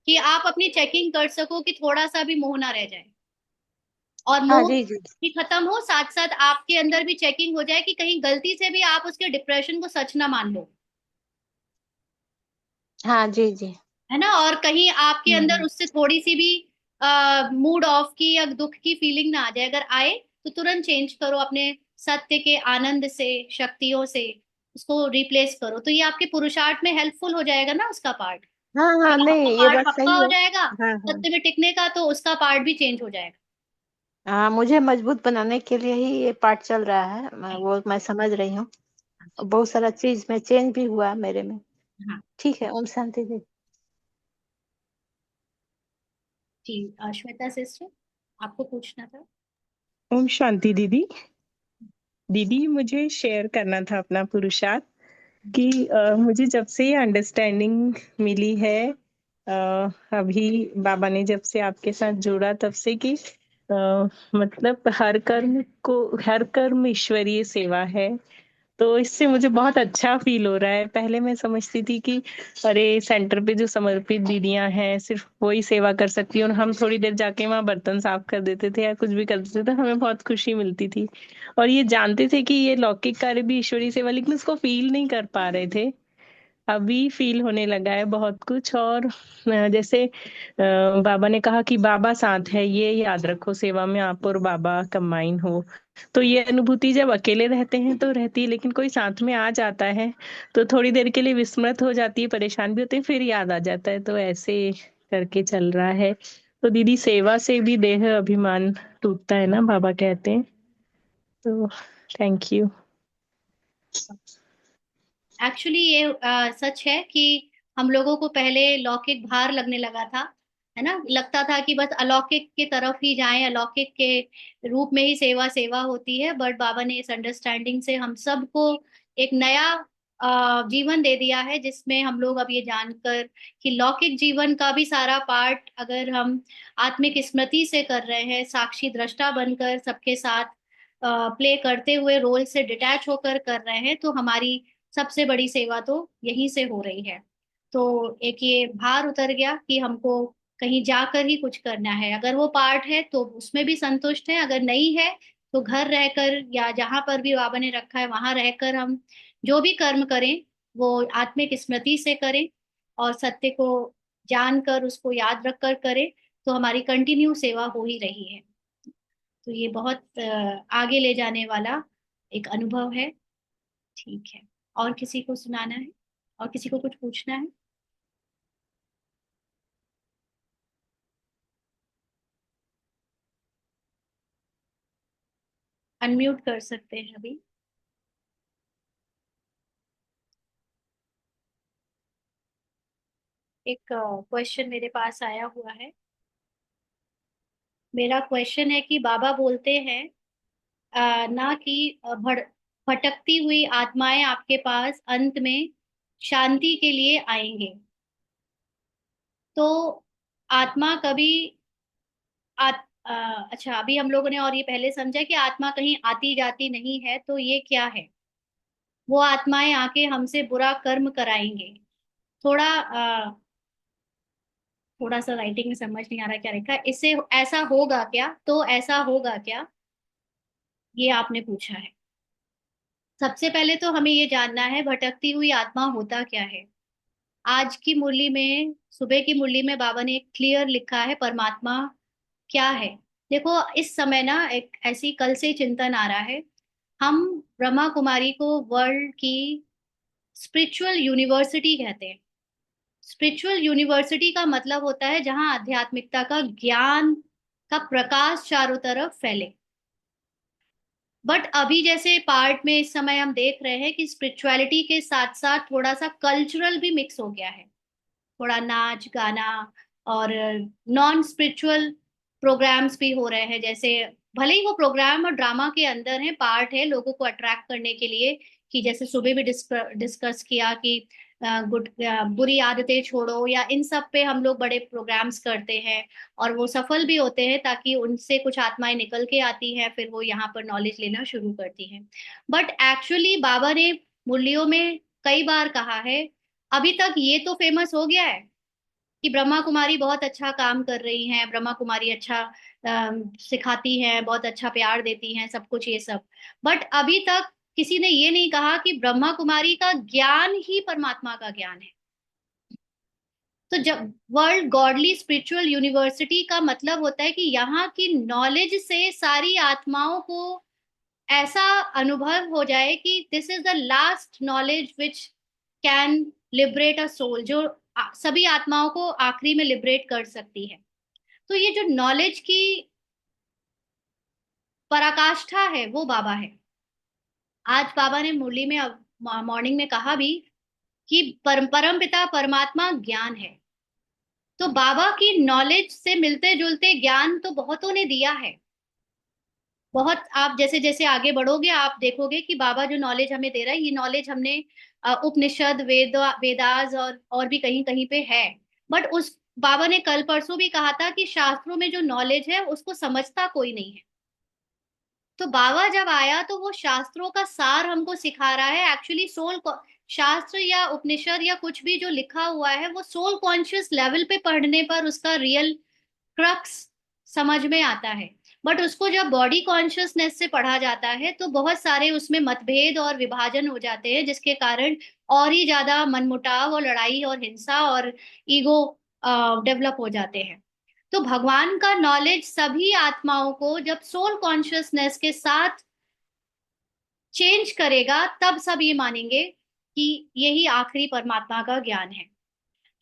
कि आप अपनी चेकिंग कर सको कि थोड़ा सा भी मोह ना रह जाए। और हाँ मोह जी जी। भी खत्म हो, साथ साथ आपके अंदर भी चेकिंग हो जाए कि कहीं गलती से भी आप उसके डिप्रेशन को सच ना मान लो, हाँ जी जी। है ना। और कहीं आपके अंदर हम्म। उससे थोड़ी सी भी मूड ऑफ की या दुख की फीलिंग ना आ जाए। अगर आए तो तुरंत चेंज करो, अपने सत्य के आनंद से, शक्तियों से उसको रिप्लेस करो। तो ये आपके पुरुषार्थ में हेल्पफुल हो जाएगा ना उसका पार्ट। हाँ हाँ, जब नहीं आपका ये पार्ट बात पक्का सही हो है। जाएगा हाँ हाँ। सत्य में टिकने का, तो उसका पार्ट भी चेंज हो जाएगा। हाँ, मुझे मजबूत बनाने के लिए ही ये पार्ट चल रहा है, मैं समझ रही हूँ। बहुत सारा चीज में चेंज भी हुआ मेरे में। हाँ ठीक है, ओम शांति जी। जी। श्वेता सिस्टर, आपको पूछना था। ओम शांति दीदी। दीदी, मुझे शेयर करना था अपना पुरुषार्थ कि मुझे जब से ये अंडरस्टैंडिंग मिली है, अभी बाबा ने जब से आपके साथ जोड़ा तब से कि मतलब हर कर्म ईश्वरीय सेवा है। तो इससे मुझे बहुत अच्छा फील हो रहा है। पहले मैं समझती थी कि अरे, सेंटर पे जो समर्पित दीदियां हैं सिर्फ वही सेवा कर सकती है, और हम थोड़ी देर जाके वहां बर्तन साफ कर देते थे या कुछ भी कर देते थे तो हमें बहुत खुशी मिलती थी। और ये जानते थे कि ये लौकिक कार्य भी ईश्वरीय सेवा, लेकिन उसको फील नहीं कर पा रहे थे। अभी फील होने लगा है बहुत कुछ। और जैसे बाबा ने कहा कि बाबा साथ है, ये याद रखो, सेवा में आप और बाबा कंबाइन हो। तो ये अनुभूति जब अकेले रहते हैं तो रहती है, लेकिन कोई साथ में आ जाता है तो थोड़ी देर के लिए विस्मृत हो जाती है, परेशान भी होते हैं, फिर याद आ जाता है। तो ऐसे करके चल रहा है। तो दीदी, सेवा से भी देह अभिमान टूटता है ना, बाबा कहते हैं। तो थैंक यू। एक्चुअली ये सच है कि हम लोगों को पहले लौकिक भार लगने लगा था, है ना। लगता था कि बस अलौकिक की तरफ ही जाएं, अलौकिक के रूप में ही सेवा सेवा होती है। बट बाबा ने इस अंडरस्टैंडिंग से हम सबको एक नया जीवन दे दिया है, जिसमें हम लोग अब ये जानकर कि लौकिक जीवन का भी सारा पार्ट अगर हम आत्मिक स्मृति से कर रहे हैं, साक्षी दृष्टा बनकर सबके साथ प्ले करते हुए रोल से डिटैच होकर कर रहे हैं, तो हमारी सबसे बड़ी सेवा तो यहीं से हो रही है। तो एक ये भार उतर गया कि हमको कहीं जाकर ही कुछ करना है। अगर वो पार्ट है तो उसमें भी संतुष्ट है, अगर नहीं है तो घर रहकर या जहां पर भी बाबा ने रखा है वहां रहकर हम जो भी कर्म करें वो आत्मिक स्मृति से करें और सत्य को जानकर उसको याद रखकर करें, तो हमारी कंटिन्यू सेवा हो ही रही है। तो ये बहुत आगे ले जाने वाला एक अनुभव है। ठीक है, और किसी को सुनाना है? और किसी को कुछ पूछना है? अनम्यूट कर सकते हैं अभी। एक क्वेश्चन मेरे पास आया हुआ है। मेरा क्वेश्चन है कि बाबा बोलते हैं ना कि भटकती हुई आत्माएं आपके पास अंत में शांति के लिए आएंगे। तो आत्मा कभी अ, अच्छा, अभी हम लोगों ने और ये पहले समझा कि आत्मा कहीं आती जाती नहीं है, तो ये क्या है? वो आत्माएं आके हमसे बुरा कर्म कराएंगे। थोड़ा थोड़ा सा राइटिंग में समझ नहीं आ रहा क्या लिखा है। इससे ऐसा होगा क्या, तो ऐसा होगा क्या, ये आपने पूछा है। सबसे पहले तो हमें ये जानना है भटकती हुई आत्मा होता क्या है। आज की मुरली में, सुबह की मुरली में बाबा ने क्लियर लिखा है परमात्मा क्या है। देखो, इस समय ना एक ऐसी कल से चिंतन आ रहा है। हम ब्रह्मा कुमारी को वर्ल्ड की स्पिरिचुअल यूनिवर्सिटी कहते हैं। स्पिरिचुअल यूनिवर्सिटी का मतलब होता है जहां आध्यात्मिकता का ज्ञान का प्रकाश चारों तरफ फैले। बट अभी जैसे पार्ट में इस समय हम देख रहे हैं कि स्पिरिचुअलिटी के साथ साथ थोड़ा सा कल्चरल भी मिक्स हो गया है। थोड़ा नाच गाना और नॉन स्पिरिचुअल प्रोग्राम्स भी हो रहे हैं। जैसे भले ही वो प्रोग्राम और ड्रामा के अंदर है, पार्ट है लोगों को अट्रैक्ट करने के लिए, कि जैसे सुबह भी डिस्कस किया कि बुरी आदतें छोड़ो, या इन सब पे हम लोग बड़े प्रोग्राम्स करते हैं और वो सफल भी होते हैं ताकि उनसे कुछ आत्माएं निकल के आती हैं, फिर वो यहाँ पर नॉलेज लेना शुरू करती हैं। बट एक्चुअली बाबा ने मुरलियों में कई बार कहा है, अभी तक ये तो फेमस हो गया है कि ब्रह्मा कुमारी बहुत अच्छा काम कर रही हैं, ब्रह्मा कुमारी अच्छा सिखाती हैं, बहुत अच्छा प्यार देती हैं, सब कुछ ये सब। बट अभी तक किसी ने ये नहीं कहा कि ब्रह्मा कुमारी का ज्ञान ही परमात्मा का ज्ञान है। तो जब वर्ल्ड गॉडली स्पिरिचुअल यूनिवर्सिटी का मतलब होता है कि यहाँ की नॉलेज से सारी आत्माओं को ऐसा अनुभव हो जाए कि this is the last knowledge which can liberate a soul, जो सभी आत्माओं को आखिरी में लिबरेट कर सकती है। तो ये जो नॉलेज की पराकाष्ठा है वो बाबा है। आज बाबा ने मुरली में मॉर्निंग में कहा भी कि परम पिता परमात्मा ज्ञान है। तो बाबा की नॉलेज से मिलते जुलते ज्ञान तो बहुतों ने दिया है। बहुत, आप जैसे जैसे आगे बढ़ोगे आप देखोगे कि बाबा जो नॉलेज हमें दे रहा है, ये नॉलेज हमने उपनिषद वेदास और भी कहीं कहीं पे है। बट उस बाबा ने कल परसों भी कहा था कि शास्त्रों में जो नॉलेज है उसको समझता कोई नहीं है। तो बाबा जब आया तो वो शास्त्रों का सार हमको सिखा रहा है। एक्चुअली सोल, शास्त्र या उपनिषद या कुछ भी जो लिखा हुआ है वो सोल कॉन्शियस लेवल पे पढ़ने पर उसका रियल क्रक्स समझ में आता है। बट उसको जब बॉडी कॉन्शियसनेस से पढ़ा जाता है तो बहुत सारे उसमें मतभेद और विभाजन हो जाते हैं, जिसके कारण और ही ज्यादा मनमुटाव और लड़ाई और हिंसा और ईगो डेवलप हो जाते हैं। तो भगवान का नॉलेज सभी आत्माओं को जब सोल कॉन्शियसनेस के साथ चेंज करेगा तब सब ये मानेंगे कि यही आखिरी परमात्मा का ज्ञान है।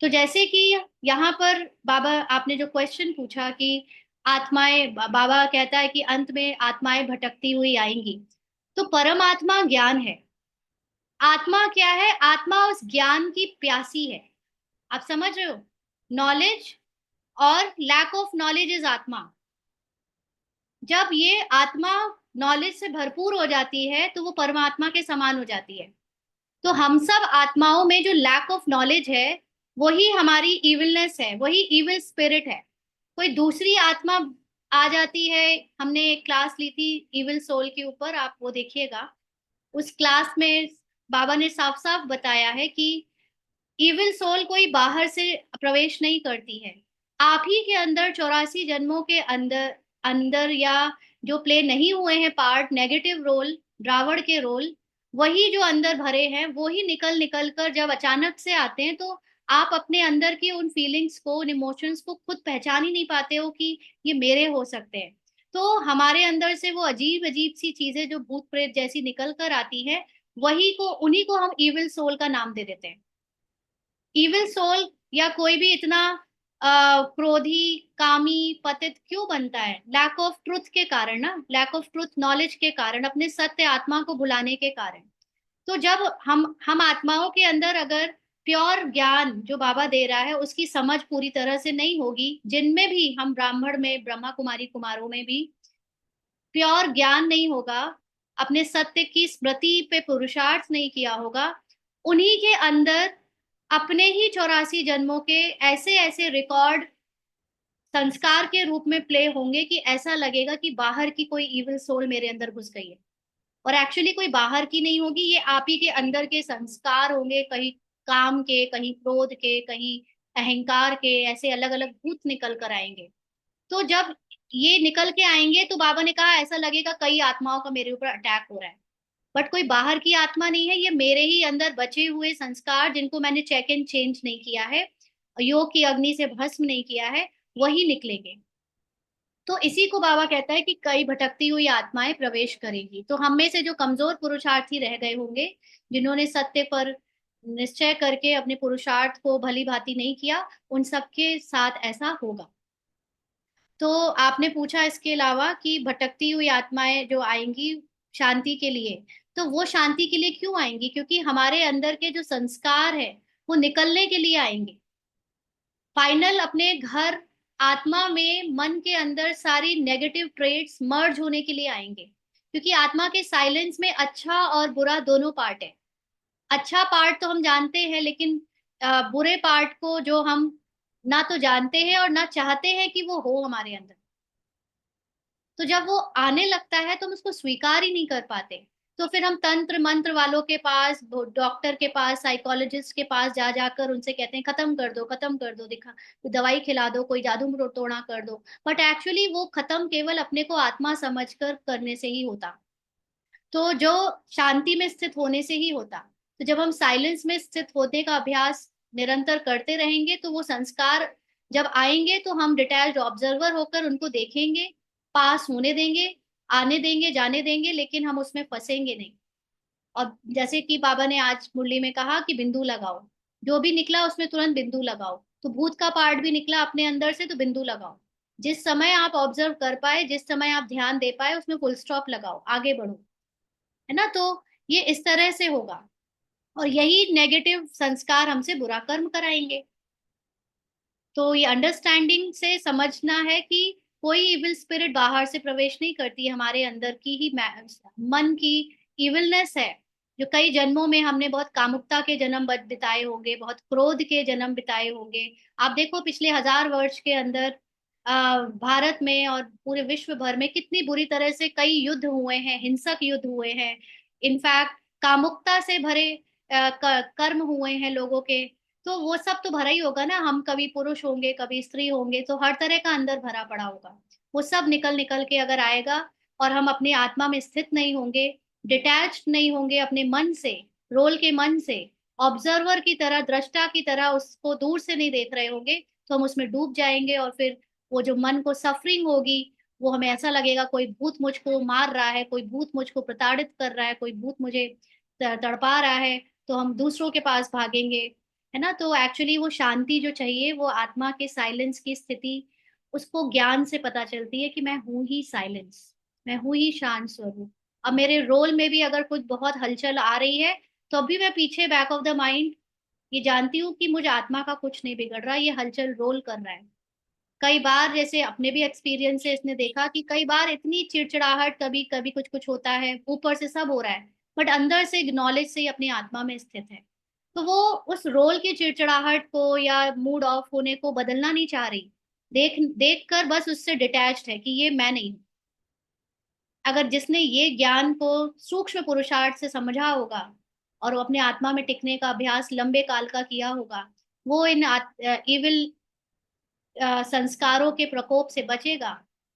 तो जैसे कि यहाँ पर बाबा, आपने जो क्वेश्चन पूछा कि आत्माएं, बाबा कहता है कि अंत में आत्माएं भटकती हुई आएंगी। तो परमात्मा ज्ञान है। आत्मा क्या है? आत्मा उस ज्ञान की प्यासी है। आप समझ रहे हो? नॉलेज और लैक ऑफ नॉलेज इज आत्मा। जब ये आत्मा नॉलेज से भरपूर हो जाती है तो वो परमात्मा के समान हो जाती है। तो हम सब आत्माओं में जो लैक ऑफ नॉलेज है वही हमारी इविलनेस है, वही इविल स्पिरिट है। कोई दूसरी आत्मा आ जाती है। हमने एक क्लास ली थी इविल सोल के ऊपर, आप वो देखिएगा। उस क्लास में बाबा ने साफ साफ बताया है कि इविल सोल कोई बाहर से प्रवेश नहीं करती है। आप ही के अंदर 84 जन्मों के अंदर अंदर या जो प्ले नहीं हुए हैं पार्ट, नेगेटिव रोल, ड्रावड़ के रोल, वही जो अंदर भरे हैं वो ही निकल निकल कर जब अचानक से आते हैं, तो आप अपने अंदर की उन फीलिंग्स को, उन इमोशंस को खुद पहचान ही नहीं पाते हो कि ये मेरे हो सकते हैं। तो हमारे अंदर से वो अजीब अजीब सी चीजें जो भूत प्रेत जैसी निकल कर आती है, वही को, उन्हीं को हम इविल सोल का नाम दे देते हैं। इविल सोल या कोई भी इतना क्रोधी, कामी, पतित क्यों बनता है? लैक ऑफ ट्रुथ के कारण ना, लैक ऑफ ट्रुथ नॉलेज के कारण, अपने सत्य आत्मा को भुलाने के कारण। तो जब हम आत्माओं के अंदर अगर प्योर ज्ञान जो बाबा दे रहा है उसकी समझ पूरी तरह से नहीं होगी, जिनमें भी हम ब्राह्मण में, ब्रह्मा कुमारी कुमारों में भी प्योर ज्ञान नहीं होगा, अपने सत्य की स्मृति पे पुरुषार्थ नहीं किया होगा, उन्हीं के अंदर अपने ही 84 जन्मों के ऐसे ऐसे रिकॉर्ड संस्कार के रूप में प्ले होंगे कि ऐसा लगेगा कि बाहर की कोई इविल सोल मेरे अंदर घुस गई है। और एक्चुअली कोई बाहर की नहीं होगी, ये आप ही के अंदर के संस्कार होंगे, कहीं काम के, कहीं क्रोध के, कहीं अहंकार के, ऐसे अलग अलग भूत निकल कर आएंगे। तो जब ये निकल के आएंगे तो बाबा ने कहा ऐसा लगेगा कई आत्माओं का मेरे ऊपर अटैक हो रहा है, बट कोई बाहर की आत्मा नहीं है, ये मेरे ही अंदर बचे हुए संस्कार जिनको मैंने चेक एंड चेंज नहीं किया है, योग की अग्नि से भस्म नहीं किया है, वही निकलेंगे। तो इसी को बाबा कहता है कि कई भटकती हुई आत्माएं प्रवेश करेंगी। तो हम में से जो कमजोर पुरुषार्थी रह गए होंगे, जिन्होंने सत्य पर निश्चय करके अपने पुरुषार्थ को भली भांति नहीं किया, उन सबके साथ ऐसा होगा। तो आपने पूछा इसके अलावा कि भटकती हुई आत्माएं जो आएंगी शांति के लिए, तो वो शांति के लिए क्यों आएंगी? क्योंकि हमारे अंदर के जो संस्कार है वो निकलने के लिए आएंगे। फाइनल अपने घर आत्मा में, मन के अंदर सारी नेगेटिव ट्रेट्स मर्ज होने के लिए आएंगे। क्योंकि आत्मा के साइलेंस में अच्छा और बुरा दोनों पार्ट है। अच्छा पार्ट तो हम जानते हैं, लेकिन बुरे पार्ट को जो हम ना तो जानते हैं और ना चाहते हैं कि वो हो हमारे अंदर, तो जब वो आने लगता है तो हम उसको स्वीकार ही नहीं कर पाते। तो फिर हम तंत्र मंत्र वालों के पास, डॉक्टर के पास, साइकोलॉजिस्ट के पास जा जाकर उनसे कहते हैं खत्म कर दो, खत्म कर दो, दिखा दवाई खिला दो, कोई जादू टोना कर दो। बट एक्चुअली वो खत्म केवल अपने को आत्मा समझकर करने से ही होता, तो जो शांति में स्थित होने से ही होता। तो जब हम साइलेंस में स्थित होने का अभ्यास निरंतर करते रहेंगे तो वो संस्कार जब आएंगे तो हम डिटैच्ड ऑब्जर्वर होकर उनको देखेंगे, पास होने देंगे, आने देंगे, जाने देंगे, लेकिन हम उसमें फंसेंगे नहीं। और जैसे कि बाबा ने आज मुरली में कहा कि बिंदु लगाओ, जो भी निकला उसमें तुरंत बिंदु लगाओ। तो भूत का पार्ट भी निकला अपने अंदर से, तो बिंदु लगाओ। जिस समय आप ऑब्जर्व कर पाए, जिस समय आप ध्यान दे पाए, उसमें फुल स्टॉप लगाओ, आगे बढ़ो, है ना। तो ये इस तरह से होगा, और यही नेगेटिव संस्कार हमसे बुरा कर्म कराएंगे। तो ये अंडरस्टैंडिंग से समझना है कि कोई इविल स्पिरिट बाहर से प्रवेश नहीं करती, हमारे अंदर की ही मन की इविलनेस है, जो कई जन्मों में हमने बहुत कामुकता के जन्म बिताए होंगे, बहुत क्रोध के जन्म बिताए होंगे। आप देखो पिछले 1000 वर्ष के अंदर भारत में और पूरे विश्व भर में कितनी बुरी तरह से कई युद्ध हुए हैं, हिंसक युद्ध हुए हैं। इनफैक्ट कामुकता से भरे कर्म हुए हैं लोगों के। तो वो सब तो भरा ही होगा ना, हम कभी पुरुष होंगे, कभी स्त्री होंगे, तो हर तरह का अंदर भरा पड़ा होगा। वो सब निकल निकल के अगर आएगा और हम अपनी आत्मा में स्थित नहीं होंगे, डिटैच्ड नहीं होंगे अपने मन से, रोल के मन से, ऑब्जर्वर की तरह, दृष्टा की तरह उसको दूर से नहीं देख रहे होंगे, तो हम उसमें डूब जाएंगे। और फिर वो जो मन को सफरिंग होगी, वो हमें ऐसा लगेगा कोई भूत मुझको मार रहा है, कोई भूत मुझको प्रताड़ित कर रहा है, कोई भूत मुझे तड़पा रहा है, तो हम दूसरों के पास भागेंगे, है ना। तो एक्चुअली वो शांति जो चाहिए, वो आत्मा के साइलेंस की स्थिति, उसको ज्ञान से पता चलती है कि मैं हूं ही साइलेंस, मैं हूं ही शांत स्वरूप। अब मेरे रोल में भी अगर कुछ बहुत हलचल आ रही है, तो अभी मैं पीछे बैक ऑफ द माइंड ये जानती हूँ कि मुझे आत्मा का कुछ नहीं बिगड़ रहा, ये हलचल रोल कर रहा है। कई बार जैसे अपने भी एक्सपीरियंस से इसने देखा कि कई बार इतनी चिड़चिड़ाहट, कभी कभी कुछ कुछ होता है, ऊपर से सब हो रहा है, बट अंदर से नॉलेज से ही अपनी आत्मा में स्थित है। तो वो उस रोल की चिड़चिड़ाहट को या मूड ऑफ होने को बदलना नहीं चाह रही, देख देख कर बस उससे डिटैच्ड है कि ये मैं नहीं हूं। अगर जिसने ये ज्ञान को सूक्ष्म पुरुषार्थ से समझा होगा, और वो अपने आत्मा में टिकने का अभ्यास लंबे काल का किया होगा, वो इन इविल संस्कारों के प्रकोप से बचेगा।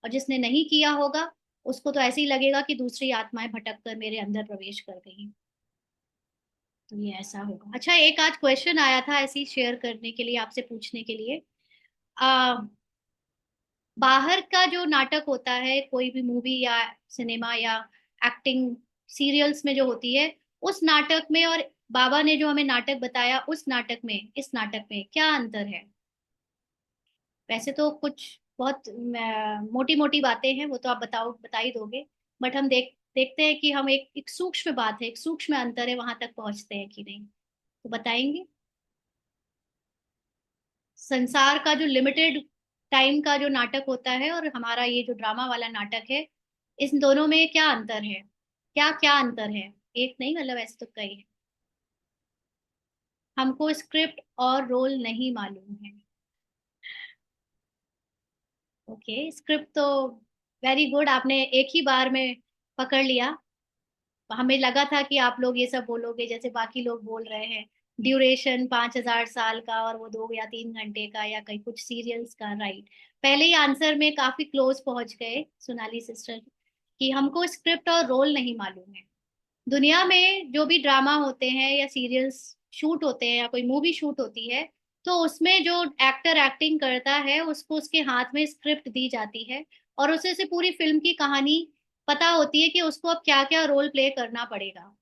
और जिसने नहीं किया होगा उसको तो ऐसे ही लगेगा कि दूसरी आत्माएं भटक कर मेरे अंदर प्रवेश कर गई। तो ये ऐसा होगा। अच्छा, एक आज क्वेश्चन आया था ऐसे ही शेयर करने के लिए, आपसे पूछने के लिए। आ, बाहर का जो नाटक होता है, कोई भी मूवी या सिनेमा या एक्टिंग सीरियल्स में जो होती है, उस नाटक में और बाबा ने जो हमें नाटक बताया उस नाटक में, इस नाटक में क्या अंतर है? वैसे तो कुछ बहुत मोटी मोटी बातें हैं, वो तो आप बता ही दोगे। बट हम देखते हैं कि हम एक सूक्ष्म बात है, एक सूक्ष्म अंतर है, वहां तक पहुंचते हैं कि नहीं, तो बताएंगे। संसार का जो लिमिटेड टाइम का जो नाटक होता है और हमारा ये जो ड्रामा वाला नाटक है, इन दोनों में क्या अंतर है? क्या क्या अंतर है? एक नहीं, मतलब ऐसे तो कई है। हमको स्क्रिप्ट और रोल नहीं मालूम है। ओके, स्क्रिप्ट तो वेरी गुड, आपने एक ही बार में पकड़ लिया। हमें लगा था कि आप लोग ये सब बोलोगे जैसे बाकी लोग बोल रहे हैं, ड्यूरेशन 5,000 साल का और वो 2 या 3 घंटे का, या कहीं कुछ सीरियल्स का। राइट, पहले ही आंसर में काफी क्लोज पहुंच गए सोनाली सिस्टर, कि हमको स्क्रिप्ट और रोल नहीं मालूम है। दुनिया में जो भी ड्रामा होते हैं या सीरियल्स शूट होते हैं या कोई मूवी शूट होती है, तो उसमें जो एक्टर एक्टिंग करता है उसको उसके हाथ में स्क्रिप्ट दी जाती है, और उसे से पूरी फिल्म की कहानी पता होती है कि उसको अब क्या क्या रोल प्ले करना पड़ेगा।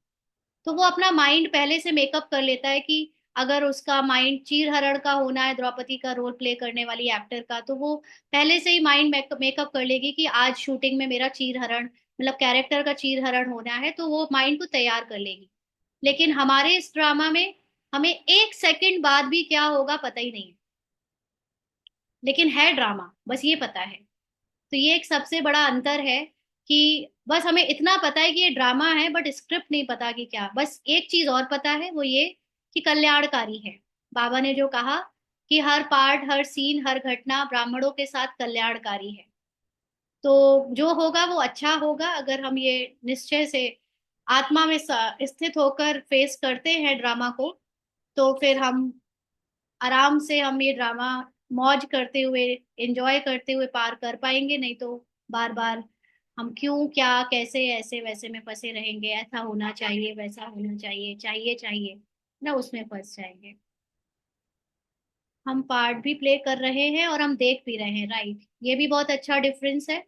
तो वो अपना माइंड पहले से मेकअप कर लेता है कि अगर उसका माइंड चीरहरण का होना है, द्रौपदी का रोल प्ले करने वाली एक्टर का, तो वो पहले से ही माइंड मेकअप कर लेगी कि आज शूटिंग में मेरा चीरहरण, मतलब कैरेक्टर का चीरहरण होना है, तो वो माइंड को तैयार कर लेगी। लेकिन हमारे इस ड्रामा में हमें 1 सेकंड बाद भी क्या होगा पता ही नहीं है, लेकिन है ड्रामा, बस ये पता है। तो ये एक सबसे बड़ा अंतर है कि बस हमें इतना पता है कि ये ड्रामा है, बट स्क्रिप्ट नहीं पता कि क्या। बस एक चीज और पता है, वो ये कि कल्याणकारी है। बाबा ने जो कहा कि हर पार्ट, हर सीन, हर घटना ब्राह्मणों के साथ कल्याणकारी है। तो जो होगा वो अच्छा होगा, अगर हम ये निश्चय से आत्मा में स्थित होकर फेस करते हैं ड्रामा को, तो फिर हम आराम से हम ये ड्रामा मौज करते हुए, एंजॉय करते हुए पार कर पाएंगे। नहीं तो बार बार हम क्यों, क्या, कैसे, ऐसे वैसे में फंसे रहेंगे, ऐसा होना चाहिए, वैसा होना चाहिए, चाहिए चाहिए ना, उसमें फंस जाएंगे। हम पार्ट भी प्ले कर रहे हैं और हम देख भी रहे हैं। राइट, ये भी बहुत अच्छा डिफरेंस है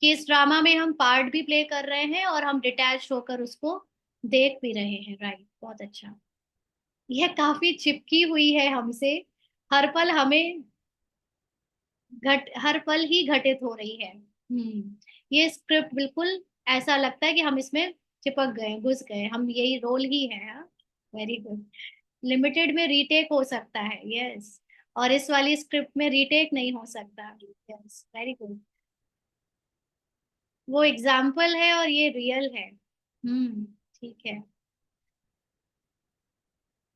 कि इस ड्रामा में हम पार्ट भी प्ले कर रहे हैं और हम डिटैच होकर उसको देख भी रहे हैं। राइट, बहुत अच्छा। यह काफी चिपकी हुई है हमसे, हर पल हमें हर पल ही घटित हो रही है। ये स्क्रिप्ट बिल्कुल ऐसा लगता है कि हम इसमें चिपक गए, घुस गए, हम यही रोल ही है। Very good. लिमिटेड में रीटेक हो सकता है, यस, और इस वाली स्क्रिप्ट में रीटेक नहीं हो सकता। Yes, very good. वो एग्जाम्पल है और ये रियल है। ठीक है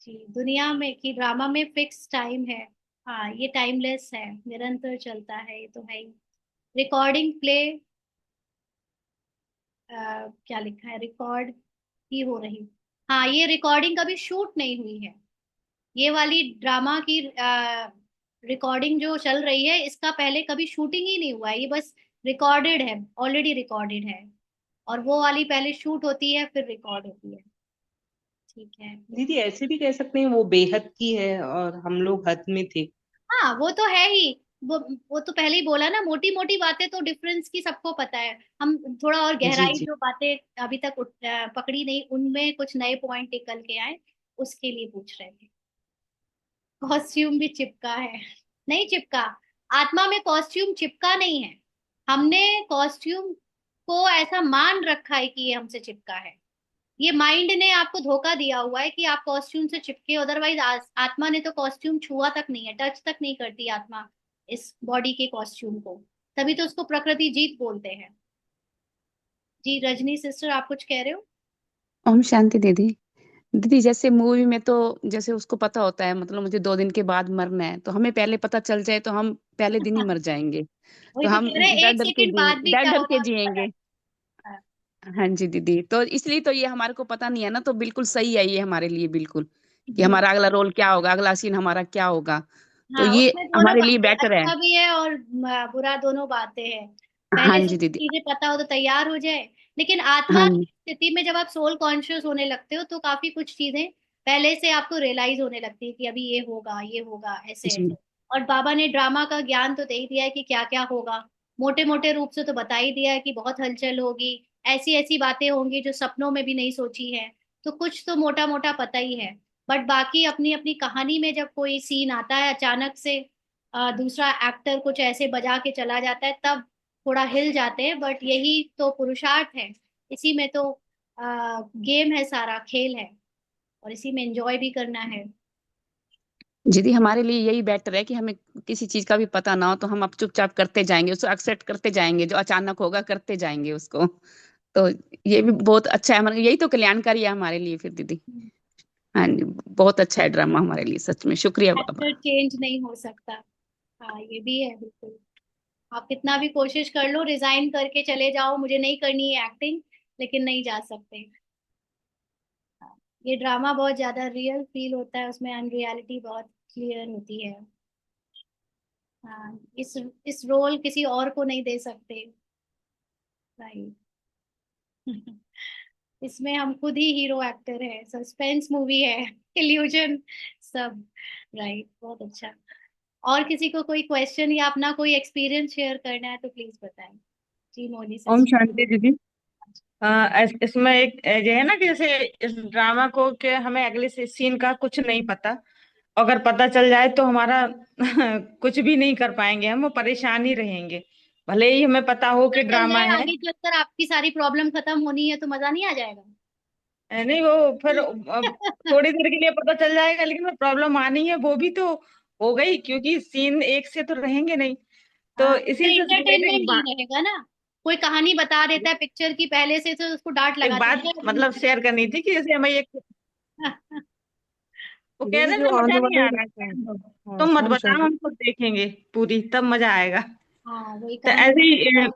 जी। दुनिया में की ड्रामा में फिक्स टाइम है। हाँ, ये टाइमलेस है, निरंतर चलता है, ये तो है ही। रिकॉर्डिंग प्ले, क्या लिखा है, रिकॉर्ड ही हो रही। हाँ, ये रिकॉर्डिंग कभी शूट नहीं हुई है। ये वाली ड्रामा की रिकॉर्डिंग जो चल रही है, इसका पहले कभी शूटिंग ही नहीं हुआ है, ये बस रिकॉर्डेड है, ऑलरेडी रिकॉर्डेड है। और वो वाली पहले शूट होती है फिर रिकॉर्ड होती है। ठीक है। दीदी ऐसे भी कह सकते हैं वो बेहद की है और हम लोग हद में थे। हाँ, वो तो है ही। वो तो पहले ही बोला ना, मोटी मोटी बातें तो डिफरेंस की सबको पता है। हम थोड़ा और जी गहराई जी। जो बातें अभी तक पकड़ी नहीं, उनमें कुछ नए पॉइंट निकल के आए, उसके लिए पूछ रहे थे। कॉस्ट्यूम भी चिपका है? नहीं चिपका, आत्मा में कॉस्ट्यूम चिपका नहीं है। हमने कॉस्ट्यूम को ऐसा मान रखा है कि ये हमसे चिपका है। ये माइंड ने आपको धोखा दिया हुआ है कि आप कॉस्ट्यूम से चिपके, अदरवाइज आत्मा ने तो कॉस्ट्यूम छुआ तक नहीं है, टच तक नहीं करती आत्मा इस बॉडी के कॉस्ट्यूम को। तभी तो उसको प्रकृति जीत बोलते हैं। जी रजनी सिस्टर, आप कुछ कह रहे हो? ओम शांति दीदी। दीदी जैसे मूवी में तो जैसे उसको पता होता है मतलब मुझे 2 दिन के बाद मरना है तो हमें पहले पता चल जाए तो हम पहले दिन ही मर जाएंगे। वही तो तो हम कह रहे हैं, डर एक डर के सेकंड जिए बाद भी डर क्या डर होगा के हमें पता जिएंगे। नहीं। हाँ, हाँ जी दीदी, तो इसलिए तो ये हमारे को पता नहीं है ना, तो बिल्कुल सही है ये हमारे लिए, बिल्कुल कि जी। हमारा अगला रोल क्या होगा, अगला सीन हमारा क्या होगा। तो हाँ, ये उसमें दोनों हमारे लिए बातें, बेटर है। अच्छा भी है और बुरा दोनों बातें हैं। हाँ पहले से जी दीदी। चीजें पता हो तो तैयार हो जाए, लेकिन आत्मा हाँ की स्थिति में जब आप सोल कॉन्शियस होने लगते हो तो काफी कुछ चीजें पहले से आपको रियलाइज होने लगती है कि अभी ये होगा ऐसे जी। ऐसे। और बाबा ने ड्रामा का ज्ञान तो दे ही दिया है कि क्या क्या होगा। मोटे मोटे रूप से तो बता ही दिया है कि बहुत हलचल होगी, ऐसी ऐसी बातें होंगी जो सपनों में भी नहीं सोची है। तो कुछ तो मोटा मोटा पता ही है। बट बाकी अपनी अपनी कहानी में जब कोई सीन आता है अचानक से, दूसरा एक्टर कुछ ऐसे बजा के चला जाता है, तब थोड़ा हिल जाते हैं। बट यही तो पुरुषार्थ है, इसी में तो गेम है, सारा खेल है, और इसी में एंजॉय भी करना है। दीदी हमारे लिए यही बेटर है कि हमें किसी चीज का भी पता ना हो, तो हम अब चुपचाप करते जाएंगे, उसको एक्सेप्ट करते जाएंगे, जो अचानक होगा करते जाएंगे उसको। तो ये भी बहुत अच्छा है हमारे, यही तो कल्याणकारी है हमारे लिए फिर दीदी। हाँ जी, बहुत अच्छा है ड्रामा हमारे लिए, सच में शुक्रिया एक्टर बाबा। चेंज नहीं हो सकता। हाँ, ये भी है बिल्कुल। आप कितना भी कोशिश कर लो, रिजाइन करके चले जाओ, मुझे नहीं करनी है एक्टिंग, लेकिन नहीं जा सकते। ये ड्रामा बहुत ज्यादा रियल फील होता है, उसमें अनरियलिटी बहुत क्लियर होती है। हाँ, इस रोल किसी और को नहीं दे सकते। राइट। इसमें हम खुद ही हीरो एक्टर है, सस्पेंस मूवी है, इल्यूजन सब। राइट, बहुत अच्छा। और किसी को कोई क्वेश्चन या अपना कोई एक्सपीरियंस शेयर करना है तो प्लीज बताएं। जी मोनी ओम सच। शांति दीदी। इसमें एक ये है ना कि जैसे इस ड्रामा को के हमें अगले सीन का कुछ नहीं पता, अगर पता चल जाए तो हमारा कुछ भी नहीं कर पाएंगे, हम परेशान ही रहेंगे। भले ही हमें पता हो पता कि चल ड्रामा जाए है। आगे चलकर आपकी सारी प्रॉब्लम खत्म होनी है तो मजा नहीं आ जाएगा। नहीं वो फिर थोड़ी देर के लिए पता चल जाएगा, लेकिन प्रॉब्लम आनी है वो भी तो हो गई, क्योंकि सीन एक से तो रहेंगे नहीं। तो हाँ, इसी से एंटरटेनमेंट रिलेटेड नहीं रहेगा ना। कोई कहानी बता देता है पिक्चर की पहले से तो उसको डांट एक लगा बात देता मतलब शेयर करनी थी कि जैसे हमें एक है। वो कह दीदी रहे जो ना मजा आने नहीं वाले आ रहा है, हाँ तुम मत ओम बताओ, शांति। हम खुद देखेंगे पूरी तब मजा आएगा। हाँ, वही तो कहानी ऐसे ही बताओ,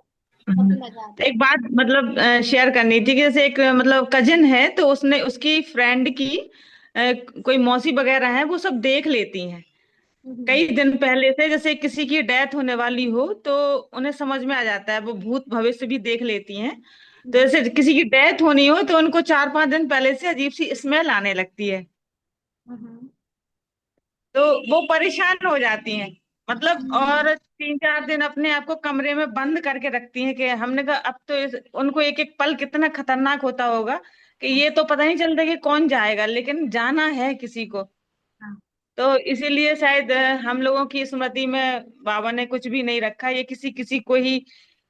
तभी मजा तो आता है। एक बात मतलब शेयर करनी थी कि जैसे एक मतलब कजिन है, तो उसने उसकी फ्रेंड की कोई मौसी वगैरह है वो सब देख लेती हैं हम्म। कई दिन पहले से। जैसे किसी की डेथ होने वाली हो तो उन्हें समझ में आ जाता है, वो भूत भविष्य भी देख लेती हैं। तो हम्म। जैसे किसी की डेथ होनी हो तो उनको 4-5 दिन पहले से अजीब सी स्मेल आने लगती है, हम्म। तो वो परेशान हो जाती हैं मतलब। हम्म। और 3-4 दिन अपने आप को कमरे में बंद करके रखती हैं कि हमने कहा अब तो उनको एक एक पल कितना खतरनाक होता होगा कि ये तो पता नहीं चलता कि कौन जाएगा, लेकिन जाना है किसी को। हाँ। तो इसीलिए शायद हम लोगों की स्मृति में बाबा ने कुछ भी नहीं रखा, ये किसी किसी को ही,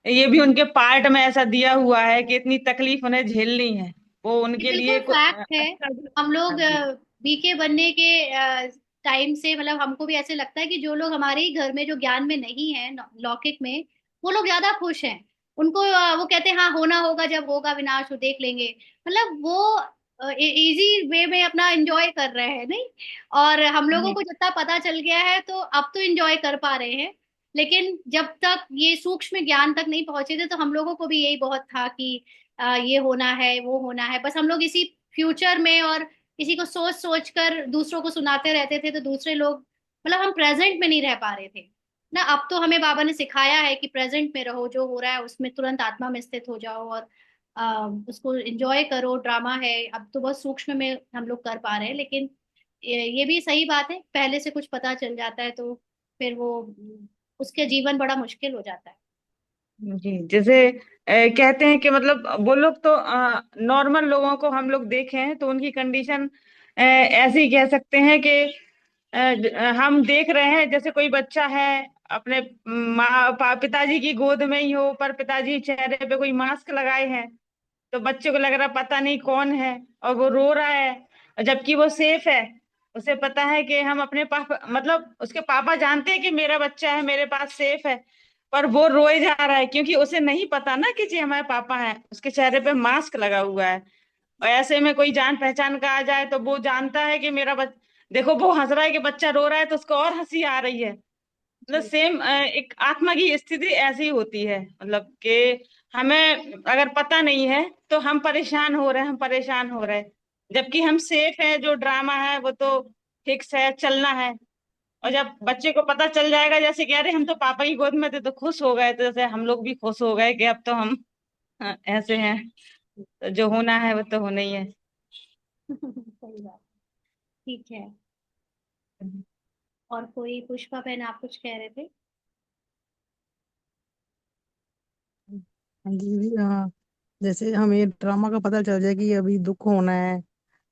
ये भी उनके पार्ट में ऐसा दिया हुआ है कि इतनी तकलीफ उन्हें झेलनी है, वो ये उनके बिल्कुल लिए फैक्ट है। अच्छा भी। हम लोग हाँ जी। बीके बनने के टाइम से, मतलब हमको भी ऐसे लगता है कि जो लोग हमारे ही घर में जो ज्ञान में नहीं है, लौकिक में, वो लोग ज्यादा खुश हैं। उनको वो कहते हैं हाँ होना होगा, जब होगा विनाश वो देख लेंगे। मतलब वो इजी वे में अपना एंजॉय कर रहे हैं, नहीं। और हम लोगों जी। को जितना पता चल गया है तो अब तो एंजॉय कर पा रहे हैं। लेकिन जब तक ये सूक्ष्म ज्ञान तक नहीं पहुंचे थे तो हम लोगों को भी यही बहुत था कि ये होना है वो होना है, बस हम लोग इसी फ्यूचर में और इसी को सोच सोच कर दूसरों को सुनाते रहते थे। तो दूसरे लोग, मतलब हम प्रेजेंट में नहीं रह पा रहे थे ना। अब तो हमें बाबा ने सिखाया है कि प्रेजेंट में रहो, जो हो रहा है उसमें तुरंत आत्मा में स्थित हो जाओ और उसको एंजॉय करो। ड्रामा है, अब तो बहुत सूक्ष्म में हम लोग कर पा रहे हैं, लेकिन ये भी सही बात है, पहले से कुछ पता चल जाता है तो फिर वो उसके जीवन बड़ा मुश्किल हो जाता है। जी जैसे कहते हैं कि मतलब वो लोग तो नॉर्मल लोगों को हम लोग देखे हैं तो उनकी कंडीशन ऐसी कह सकते हैं कि हम देख रहे हैं जैसे कोई बच्चा है अपने पिताजी की गोद में ही हो, पर पिताजी चेहरे पे कोई मास्क लगाए हैं, तो बच्चे को लग रहा पता नहीं कौन है, और वो रो रहा है जबकि वो सेफ है। उसे पता है कि हम अपने पापा, मतलब उसके पापा जानते हैं कि मेरा बच्चा है मेरे पास सेफ है, पर वो रोए जा रहा है क्योंकि उसे नहीं पता ना कि जी हमारे पापा हैं, उसके चेहरे पे मास्क लगा हुआ है। और ऐसे में कोई जान पहचान का आ जाए तो वो जानता है कि मेरा देखो वो हंस रहा है कि बच्चा रो रहा है, तो उसको और हंसी आ रही है। मतलब जी। सेम एक आत्मा की स्थिति ऐसी होती है, मतलब कि हमें अगर पता नहीं है तो हम परेशान हो रहे हैं, हम परेशान हो रहे हैं, जबकि हम सेफ है, जो ड्रामा है वो तो फिक्स है, चलना है। और जब बच्चे को पता चल जाएगा, जैसे कह रहे हम तो पापा की गोद में थे तो खुश हो गए, तो जैसे हम लोग भी खुश हो गए कि अब तो हम ऐसे हैं, तो जो होना है वो तो होना ही है। सही बात। ठीक है। और कोई, पुष्पा बहन आप कुछ कह रहे थे? हाँ जी, हाँ। जैसे हमें ड्रामा का पता चल जाए कि अभी दुख होना है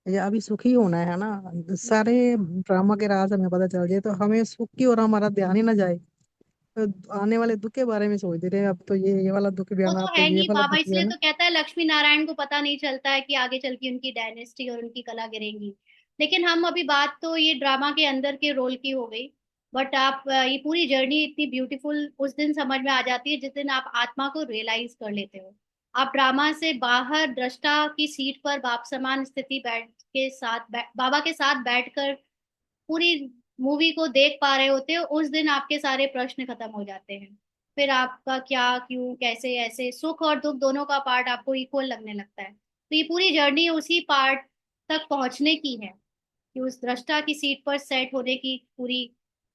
या अभी सुखी होना है ना, सारे ड्रामा के राज हमें पता चल जाए तो हमें सुख की ओर हमारा ध्यान ही ना जाए। तो आने वाले दुख के बारे में सोचते रहे, अब तो ये वाला दुख भी वो आना, तो अब तो है ये नहीं वाला बाबा, दुख भी इसलिए आना। तो कहता है लक्ष्मी नारायण को पता नहीं चलता है कि आगे चल के उनकी डायनेस्टी और उनकी कला गिरेंगी। लेकिन हम अभी, बात तो ये ड्रामा के अंदर के रोल की हो गई। बट आप ये पूरी जर्नी इतनी ब्यूटीफुल उस दिन समझ में आ जाती है जिस दिन आप आत्मा को रियलाइज कर लेते हो। आप ड्रामा से बाहर दृष्टा की सीट पर बाप समान स्थिति बाबा के साथ बैठकर पूरी मूवी को देख पा रहे होते हो, उस दिन आपके सारे प्रश्न खत्म हो जाते हैं। फिर आपका क्या, क्यों, कैसे, ऐसे सुख और दुख दोनों का पार्ट आपको इक्वल लगने लगता है। तो ये पूरी जर्नी उसी पार्ट तक पहुंचने की है कि उस दृष्टा की सीट पर सेट होने की पूरी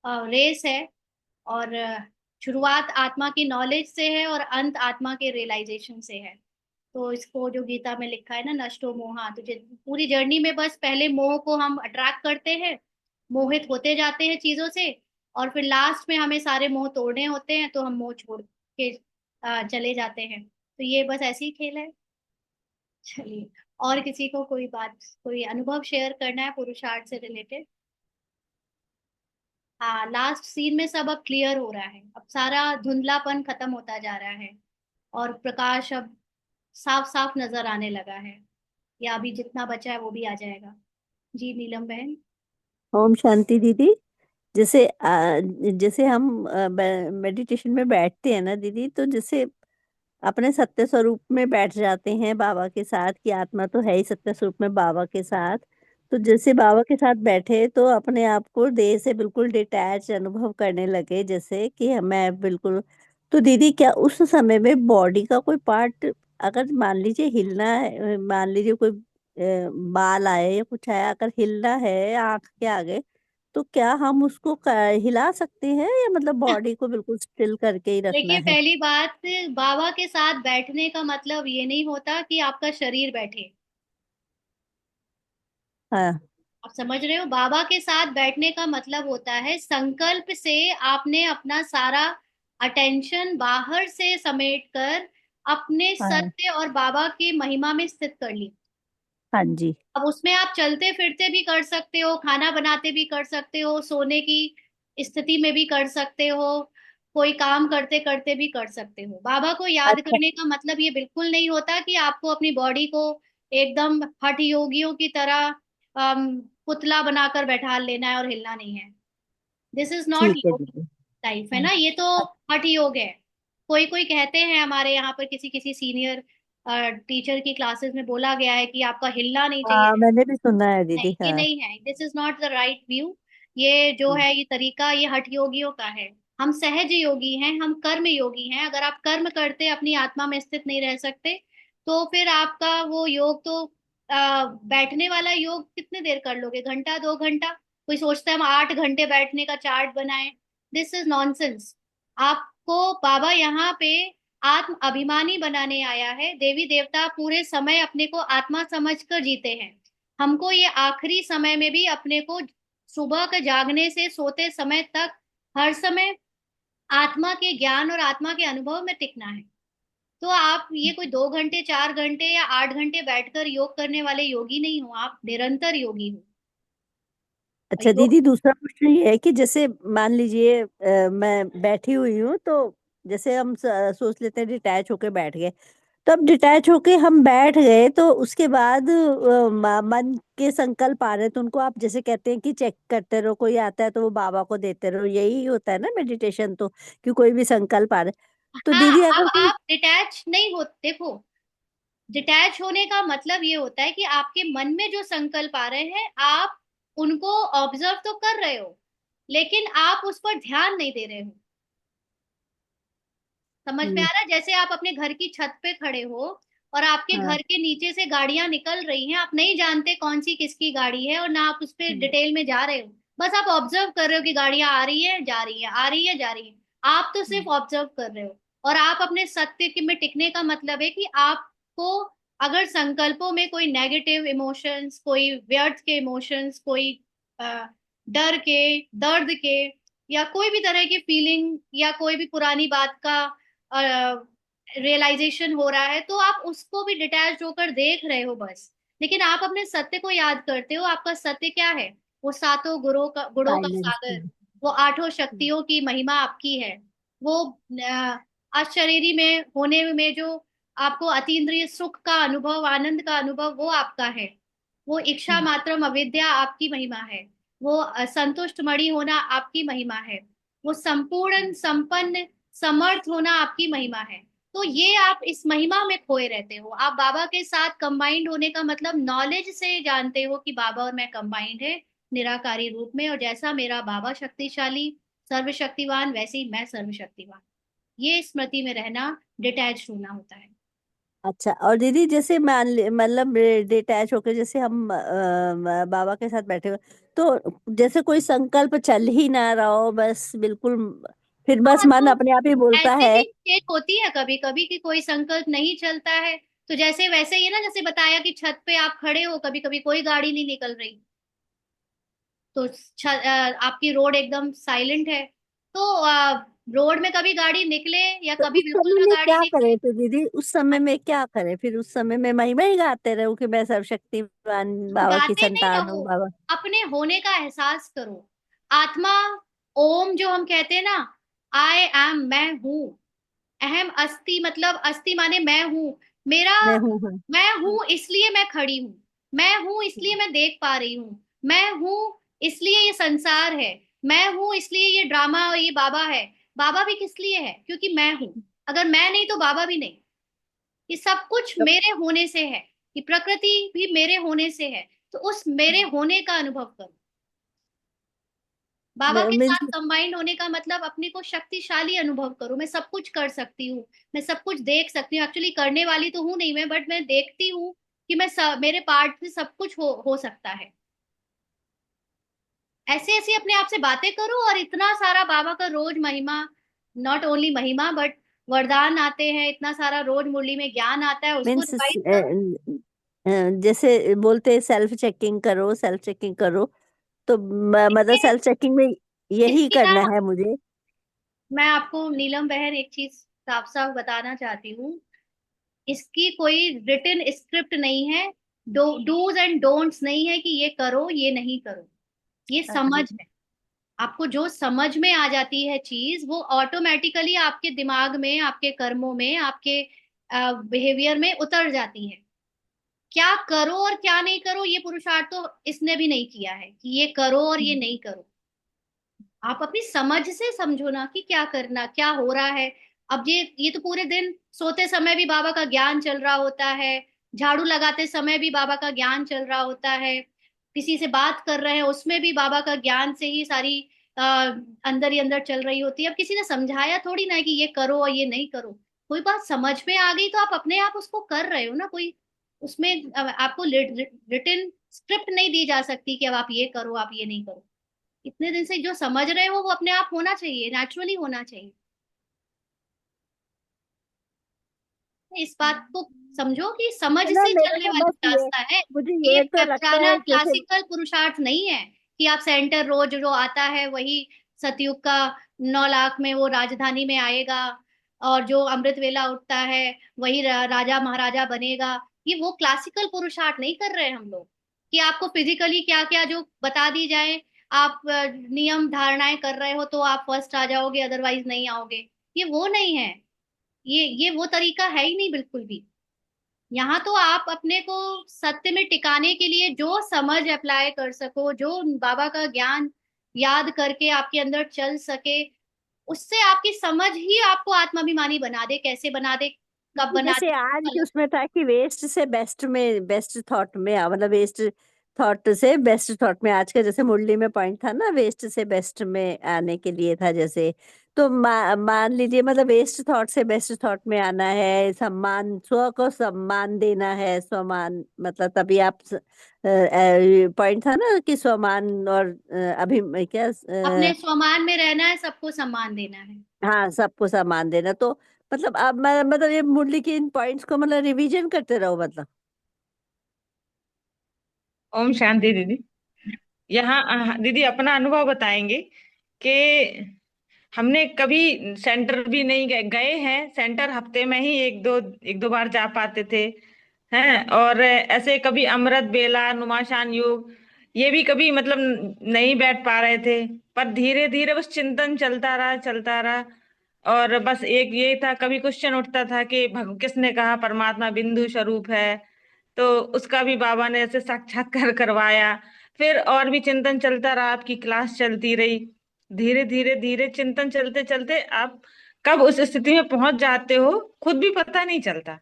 रेस है। और शुरुआत आत्मा की नॉलेज से है और अंत आत्मा के रियलाइजेशन से है। तो इसको जो गीता में लिखा है ना, नष्टो मोहा, तो पूरी जर्नी में बस पहले मोह को हम अट्रैक्ट करते हैं, मोहित होते जाते हैं चीजों से, और फिर लास्ट में हमें सारे मोह तोड़ने होते हैं तो हम मोह छोड़ के चले जाते हैं। तो ये बस ऐसे ही खेल है। चलिए, और किसी को कोई बात, कोई अनुभव शेयर करना है पुरुषार्थ से रिलेटेड? हाँ, लास्ट सीन में सब अब क्लियर हो रहा है, अब सारा धुंधलापन खत्म होता जा रहा है और प्रकाश अब साफ साफ नजर आने लगा है। या अभी जितना बचा है वो भी आ जाएगा। जी नीलम बहन। ओम शांति दीदी। जैसे जैसे हम मेडिटेशन में बैठते हैं ना दीदी, तो जैसे अपने सत्य स्वरूप में बैठ जाते हैं बाबा के साथ, कि आत्मा तो है ही सत्य स्वरूप में बाबा के साथ। तो जैसे बाबा के साथ बैठे तो अपने आप को देह से बिल्कुल डिटैच अनुभव करने लगे, जैसे कि मैं बिल्कुल। तो दीदी क्या उस समय में बॉडी का कोई पार्ट अगर मान लीजिए हिलना है, मान लीजिए कोई बाल आए या कुछ आया, अगर हिलना है आंख के आगे, तो क्या हम उसको हिला सकते हैं या मतलब बॉडी को बिल्कुल स्टिल करके ही रखना देखिए, है? पहली बात, बाबा के साथ बैठने का मतलब ये नहीं होता कि आपका शरीर बैठे। हाँ। आप समझ रहे हो? बाबा के साथ बैठने का मतलब होता है संकल्प से आपने अपना सारा अटेंशन बाहर से समेट कर अपने हाँ। सत्य और बाबा की महिमा में स्थित कर ली। हाँ जी। अब उसमें आप चलते फिरते भी कर सकते हो, खाना बनाते भी कर सकते हो, सोने की स्थिति में भी कर सकते हो, कोई काम करते करते भी कर सकते हो। बाबा को याद अच्छा। करने का मतलब ये बिल्कुल नहीं होता कि आपको अपनी बॉडी को एकदम हठ योगियों की तरह पुतला बनाकर बैठा लेना है और हिलना नहीं है। दिस इज नॉट ठीक है योग दीदी। लाइफ, है हाँ। ना? ये तो हठ योग है। कोई कोई कहते हैं, हमारे यहाँ पर किसी किसी सीनियर टीचर की क्लासेस में बोला गया है कि आपका हिलना नहीं चाहिए। हाँ, मैंने भी सुना है नहीं, दीदी। ये हाँ। नहीं है। This is not the right view. ये जो है, ये तरीका, ये हठ योगियों का है। हम सहज योगी हैं, हम कर्म योगी हैं। अगर आप कर्म करते अपनी आत्मा में स्थित नहीं रह सकते, तो फिर आपका वो योग तो बैठने वाला योग कितने देर कर लोगे? घंटा, 2 घंटा? कोई सोचता है हम 8 घंटे बैठने का चार्ट बनाएं। This is nonsense. आपको बाबा यहाँ पे आत्म अभिमानी बनाने आया है। देवी देवता पूरे समय अपने को आत्मा समझकर जीते हैं। हमको ये आखिरी समय में भी अपने को सुबह के जागने से सोते समय तक हर समय आत्मा के ज्ञान और आत्मा के अनुभव में टिकना है। तो आप ये कोई 2 घंटे, 4 घंटे या 8 घंटे बैठकर योग करने वाले योगी नहीं हो, आप निरंतर योगी हो। अच्छा योग। दीदी, दूसरा क्वेश्चन ये है कि जैसे मान लीजिए मैं बैठी हुई हूँ, तो जैसे हम सोच लेते हैं डिटैच होके बैठ गए, तो अब डिटैच होके हम बैठ गए तो उसके बाद मन के संकल्प आ रहे, तो उनको आप जैसे कहते हैं कि चेक करते रहो, कोई आता है तो वो बाबा को देते रहो, यही होता है ना मेडिटेशन तो, कि कोई भी संकल्प आ रहे। तो हाँ, दीदी अगर अब कोई आप डिटैच नहीं हो। देखो, डिटैच होने का मतलब ये होता है कि आपके मन में जो संकल्प आ रहे हैं, आप उनको ऑब्जर्व तो कर रहे हो, लेकिन आप उस पर ध्यान नहीं दे रहे हो। समझ में आ रहा है? जैसे आप अपने घर की छत पे खड़े हो और आपके हाँ। घर के नीचे से गाड़ियां निकल रही हैं, आप नहीं जानते कौन सी किसकी गाड़ी है और ना आप उस पर हम्म, डिटेल में जा रहे हो, बस आप ऑब्जर्व कर रहे हो कि गाड़ियां आ रही है जा रही है, आ रही है जा रही है। आप तो सिर्फ ऑब्जर्व कर रहे हो। और आप अपने सत्य में टिकने का मतलब है कि आपको अगर संकल्पों में कोई नेगेटिव इमोशंस, कोई व्यर्थ के इमोशंस, कोई अ, डर के, दर्द के, या कोई भी तरह की फीलिंग, या कोई भी पुरानी बात का रियलाइजेशन हो रहा है, तो आप उसको भी डिटैच होकर देख रहे हो बस। लेकिन आप अपने सत्य को याद करते हो। आपका सत्य क्या है? वो सातों गुणों का साइलेंस। सागर, वो आठों शक्तियों की महिमा आपकी है। वो अशरीरी में होने में जो आपको अतीन्द्रिय सुख का अनुभव, आनंद का अनुभव, वो आपका है। वो इच्छा मात्रम अविद्या आपकी महिमा है। वो संतुष्ट मणि होना आपकी महिमा है। वो संपूर्ण संपन्न समर्थ होना आपकी महिमा है। तो ये आप इस महिमा में खोए रहते हो। आप बाबा के साथ कंबाइंड होने का मतलब नॉलेज से जानते हो कि बाबा और मैं कंबाइंड है निराकारी रूप में, और जैसा मेरा बाबा शक्तिशाली सर्वशक्तिवान, वैसे ही मैं सर्वशक्तिवान। ये स्मृति में रहना, डिटैच होना होता है। अच्छा, और दीदी जैसे मान मतलब डिटैच होकर जैसे हम बाबा के साथ बैठे हुए, तो जैसे कोई संकल्प चल ही ना रहा हो, बस बिल्कुल, फिर बस हाँ, मन तो अपने आप ही बोलता ऐसे है। भी केस होती है कभी कभी कि कोई संकल्प नहीं चलता है। तो जैसे वैसे ही है ना, जैसे बताया कि छत पे आप खड़े हो, कभी कभी कोई गाड़ी नहीं निकल रही, तो आपकी रोड एकदम साइलेंट है, तो रोड में कभी गाड़ी निकले या तो कभी उस बिल्कुल समय ना में गाड़ी क्या निकले। करें? तो दीदी उस समय में क्या करें? फिर उस समय में महिमा ही गाते रहूं कि मैं सर्वशक्तिमान बाबा की गाते नहीं संतान रहो, हूँ बाबा। अपने होने का एहसास करो। आत्मा, ओम जो हम कहते हैं ना, आई एम, मैं हूँ। अहम अस्ति, मतलब अस्ति माने मैं हूँ। मेरा, मैं हूँ। हाँ। मैं हूँ इसलिए मैं खड़ी हूँ, मैं हूँ इसलिए मैं देख पा रही हूँ, मैं हूँ इसलिए ये संसार है, मैं हूँ इसलिए ये ड्रामा और ये बाबा है। बाबा भी किस लिए है? क्योंकि मैं हूँ। अगर मैं नहीं तो बाबा भी नहीं। ये सब कुछ तो मेरे होने से है। ये प्रकृति भी मेरे होने से है। तो उस मेरे होने का अनुभव करो। बाबा के मीन्स साथ कंबाइंड होने का मतलब अपने को शक्तिशाली अनुभव करो। मैं सब कुछ कर सकती हूँ, मैं सब कुछ देख सकती हूँ। एक्चुअली करने वाली तो हूं नहीं मैं, बट मैं देखती हूँ कि मेरे पार्ट से सब कुछ हो सकता है। ऐसे ऐसे अपने आप से बातें करो, और इतना सारा बाबा का रोज महिमा, नॉट ओनली महिमा बट वरदान आते हैं, इतना सारा रोज मुरली में ज्ञान आता है, उसको मीन्स रिवाइज करो। जैसे बोलते सेल्फ चेकिंग करो, सेल्फ चेकिंग करो, तो मतलब इसके सेल्फ चेकिंग में यही इसकी ना, करना है मुझे। मैं आपको नीलम बहन एक चीज साफ साफ बताना चाहती हूँ। इसकी कोई रिटन स्क्रिप्ट नहीं है, डूज एंड डोंट्स नहीं है कि ये करो ये नहीं करो। ये हाँ समझ जी। है। आपको जो समझ में आ जाती है चीज, वो ऑटोमेटिकली आपके दिमाग में, आपके कर्मों में, आपके बिहेवियर में उतर जाती है। क्या करो और क्या नहीं करो, ये पुरुषार्थ तो इसने भी नहीं किया है कि ये करो और ये नहीं करो। आप अपनी समझ से समझो ना कि क्या करना, क्या हो रहा है। अब ये तो पूरे दिन सोते समय भी बाबा का ज्ञान चल रहा होता है, झाड़ू लगाते समय भी बाबा का ज्ञान चल रहा होता है, किसी से बात कर रहे हैं उसमें भी बाबा का ज्ञान से ही सारी अंदर ही अंदर चल रही होती है। अब किसी ने समझाया थोड़ी ना कि ये करो और ये नहीं करो। कोई बात समझ में आ गई तो आप अपने आप उसको कर रहे हो ना। कोई उसमें आपको रिटन स्क्रिप्ट नहीं दी जा सकती कि अब आप ये करो आप ये नहीं करो। इतने दिन से जो समझ रहे हो वो अपने आप होना चाहिए, नेचुरली होना चाहिए। इस बात को समझो कि समझ ना से मेरे चलने को बस वाली ये, रास्ता है। मुझे ये ये तो लगता पुराना है जैसे, क्लासिकल पुरुषार्थ नहीं है कि आप सेंटर रोज जो आता है वही सतयुग का 9 लाख में वो राजधानी में आएगा, और जो अमृत वेला उठता है वही राजा महाराजा बनेगा। ये वो क्लासिकल पुरुषार्थ नहीं कर रहे हैं हम लोग कि आपको फिजिकली क्या क्या जो बता दी जाए, आप नियम धारणाएं कर रहे हो तो आप फर्स्ट आ जाओगे, अदरवाइज नहीं आओगे। ये वो नहीं है। ये वो तरीका है ही नहीं बिल्कुल भी। यहाँ तो आप अपने को सत्य में टिकाने के लिए जो समझ अप्लाई कर सको, जो बाबा का ज्ञान याद करके आपके अंदर चल सके, उससे आपकी समझ ही आपको आत्माभिमानी बना दे। कैसे बना दे, कब बना जैसे दे, आज के अलग। उसमें था कि वेस्ट से बेस्ट में, बेस्ट थॉट में मतलब वेस्ट थॉट से बेस्ट थॉट में, आज का जैसे मुरली में पॉइंट था ना, वेस्ट से बेस्ट में आने के लिए था जैसे, तो मान लीजिए मतलब वेस्ट थॉट से बेस्ट थॉट में आना है, सम्मान, स्व को सम्मान देना है, स्वमान मतलब तभी आप पॉइंट था ना कि स्वमान और अभी क्या अपने स्वमान में रहना है, सबको सम्मान देना है। हाँ, सबको सम्मान देना। तो मतलब अब मैं मतलब ये मुरली के इन पॉइंट्स को मतलब रिवीजन करते रहो मतलब। ओम शांति दीदी। यहाँ दीदी अपना अनुभव बताएंगे कि हमने कभी सेंटर भी नहीं गए हैं। सेंटर हफ्ते में ही एक दो बार जा पाते थे हैं। और ऐसे कभी अमृत बेला, नुमाशान योग, ये भी कभी मतलब नहीं बैठ पा रहे थे। पर धीरे धीरे बस चिंतन चलता रहा। और बस एक ये था, कभी क्वेश्चन उठता था कि किसने कहा परमात्मा बिंदु स्वरूप है, तो उसका भी बाबा ने ऐसे साक्षात्कार करवाया। फिर और भी चिंतन चलता रहा, आपकी क्लास चलती रही। धीरे धीरे धीरे चिंतन चलते चलते आप कब उस स्थिति में पहुंच जाते हो खुद भी पता नहीं चलता।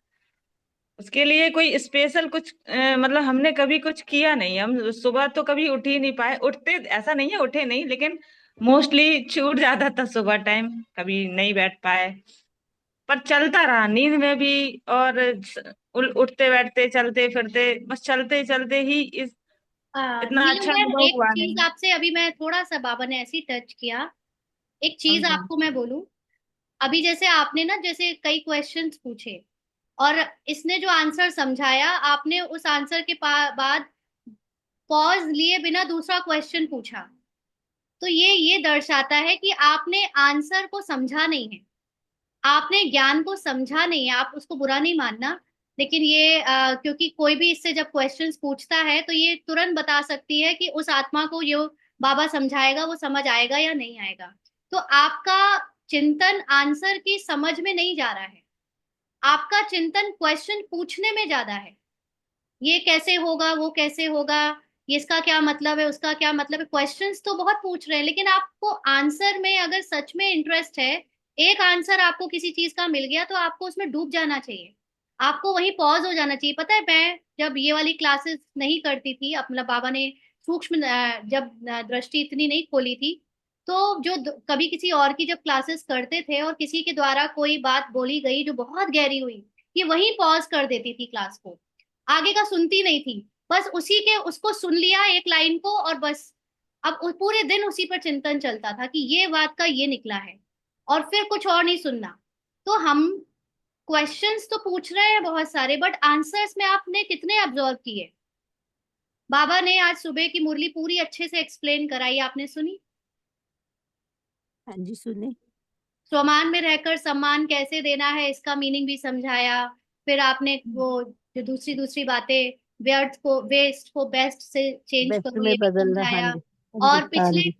उसके लिए कोई स्पेशल कुछ मतलब हमने कभी कुछ किया नहीं। हम सुबह तो कभी उठ ही नहीं पाए। उठते ऐसा नहीं है उठे नहीं, लेकिन मोस्टली छूट जाता था सुबह टाइम, कभी नहीं बैठ पाए। पर चलता रहा नींद में भी। और उठते बैठते चलते फिरते बस चलते चलते ही इतना नीलम अच्छा मैम, अनुभव एक हुआ है। चीज आपसे अभी मैं थोड़ा सा, बाबा ने ऐसे ही टच किया, एक चीज जी। आपको मैं बोलूं। अभी जैसे आपने ना जैसे कई क्वेश्चंस पूछे और इसने जो आंसर समझाया, आपने उस आंसर के बाद पॉज लिए बिना दूसरा क्वेश्चन पूछा, तो ये दर्शाता है कि आपने आंसर को समझा नहीं है, आपने ज्ञान को समझा नहीं है। आप उसको बुरा नहीं मानना, लेकिन ये क्योंकि कोई भी इससे जब क्वेश्चंस पूछता है तो ये तुरंत बता सकती है कि उस आत्मा को जो बाबा समझाएगा वो समझ आएगा या नहीं आएगा। तो आपका चिंतन आंसर की समझ में नहीं जा रहा है, आपका चिंतन क्वेश्चन पूछने में ज्यादा है। ये कैसे होगा, वो कैसे होगा, ये इसका क्या मतलब है, उसका क्या मतलब है, क्वेश्चंस तो बहुत पूछ रहे हैं, लेकिन आपको आंसर में अगर सच में इंटरेस्ट है, एक आंसर आपको किसी चीज का मिल गया तो आपको उसमें डूब जाना चाहिए, आपको वहीं पॉज हो जाना चाहिए। पता है, मैं जब ये वाली क्लासेस नहीं करती थी, मतलब बाबा ने सूक्ष्म जब दृष्टि इतनी नहीं खोली थी, तो जो कभी किसी और की जब क्लासेस करते थे और किसी के द्वारा कोई बात बोली गई जो बहुत गहरी हुई, ये वहीं पॉज कर देती थी क्लास को, आगे का सुनती नहीं थी, बस उसी के उसको सुन लिया एक लाइन को और बस। अब पूरे दिन उसी पर चिंतन चलता था कि ये बात का ये निकला है, और फिर कुछ और नहीं सुनना। तो हम क्वेश्चंस तो पूछ रहे हैं बहुत सारे, बट आंसर्स में आपने कितने अब्जॉर्व किए? बाबा ने आज सुबह की मुरली पूरी अच्छे से एक्सप्लेन कराई, आपने सुनी? हाँ जी, सुने। स्वमान में रहकर सम्मान कैसे देना है इसका मीनिंग भी समझाया। फिर आपने वो जो दूसरी दूसरी बातें, वेस्ट को बेस्ट से चेंज बेस्ट करो, में ये भी बदलना, हाँ समझाया। जी, हाँ जी, और हाँ पिछले जी।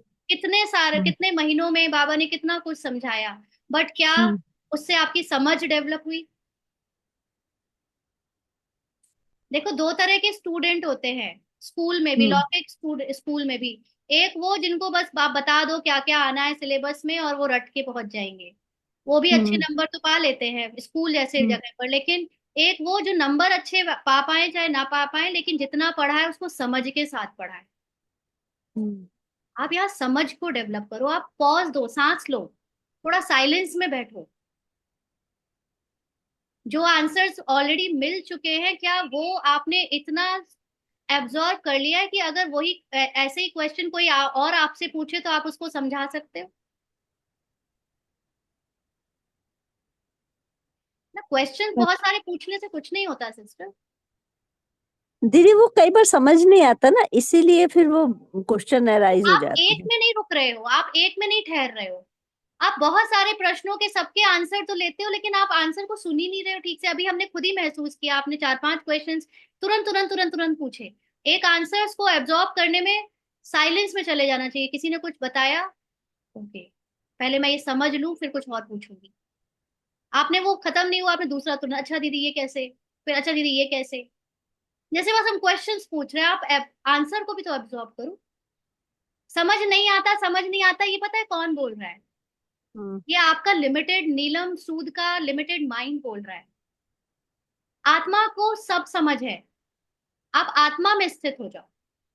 कितने महीनों में बाबा ने कितना कुछ समझाया, बट क्या हम्म उससे आपकी समझ डेवलप हुई? देखो, दो तरह के स्टूडेंट होते हैं स्कूल में भी, हम्म लौकिक स्कूल में भी। एक वो जिनको बस आप बता दो क्या क्या आना है सिलेबस में और वो रट के पहुंच जाएंगे, वो भी अच्छे हम्म नंबर तो पा लेते हैं स्कूल जैसे हम्म जगह पर। लेकिन एक वो जो नंबर अच्छे पा पाए चाहे ना पा पाए, लेकिन जितना पढ़ा है उसको समझ के साथ पढ़ा है। हम्म आप यहाँ समझ को डेवलप करो, आप पॉज दो, सांस लो, थोड़ा साइलेंस में बैठो। जो आंसर्स ऑलरेडी मिल चुके हैं, क्या वो आपने इतना एब्जॉर्व कर लिया है कि अगर वही ऐसे ही क्वेश्चन कोई और आपसे पूछे तो आप उसको समझा सकते हो ना? क्वेश्चन बहुत सारे पूछने से कुछ नहीं होता सिस्टर। दीदी, वो कई बार समझ नहीं आता ना, इसीलिए फिर वो क्वेश्चन अराइज हो आप जाते एक हैं। में नहीं रुक रहे हो, आप एक में नहीं ठहर रहे हो, आप बहुत सारे प्रश्नों के सबके आंसर तो लेते हो, लेकिन आप आंसर को सुन ही नहीं रहे हो ठीक से। अभी हमने खुद ही महसूस किया, आपने 4-5 क्वेश्चंस तुरंत तुरंत तुरंत तुरंत पूछे। एक आंसर्स को एब्जॉर्ब करने में साइलेंस में चले जाना चाहिए। किसी ने कुछ बताया, ओके, पहले मैं ये समझ लूं फिर कुछ और पूछूंगी। आपने वो खत्म नहीं हुआ, आपने दूसरा तुरंत, अच्छा दीदी ये कैसे, फिर अच्छा दीदी ये कैसे। जैसे बस हम क्वेश्चंस पूछ रहे हैं, आप आंसर को भी तो एब्जॉर्ब करो। समझ नहीं आता, समझ नहीं आता, ये पता है कौन बोल रहा है? हम्म ये आपका लिमिटेड नीलम सूद का लिमिटेड माइंड बोल रहा है। आत्मा को सब समझ है, आप आत्मा में स्थित हो जाओ।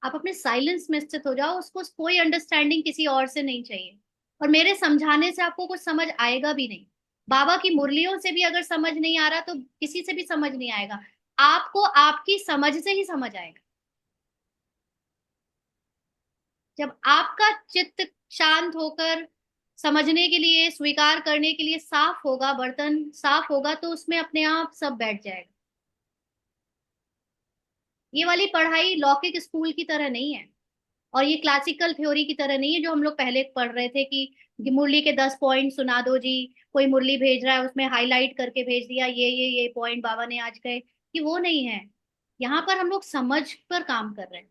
आप अपने साइलेंस में स्थित हो जाओ, उसको कोई अंडरस्टैंडिंग किसी और से नहीं चाहिए, और मेरे समझाने से आपको कुछ समझ आएगा भी नहीं। बाबा की मुरलियों से भी अगर समझ नहीं आ रहा तो किसी से भी समझ नहीं आएगा, आपको आपकी समझ से ही समझ आएगा। जब आपका चित्त शांत होकर समझने के लिए, स्वीकार करने के लिए साफ होगा, बर्तन साफ होगा, तो उसमें अपने आप सब बैठ जाएगा। ये वाली पढ़ाई लौकिक स्कूल की तरह नहीं है, और ये क्लासिकल थ्योरी की तरह नहीं है जो हम लोग पहले पढ़ रहे थे कि मुरली के 10 पॉइंट सुना दो जी, कोई मुरली भेज रहा है उसमें हाईलाइट करके भेज दिया, ये पॉइंट बाबा ने आज कहे, कि वो नहीं है। यहाँ पर हम लोग समझ पर काम कर रहे हैं।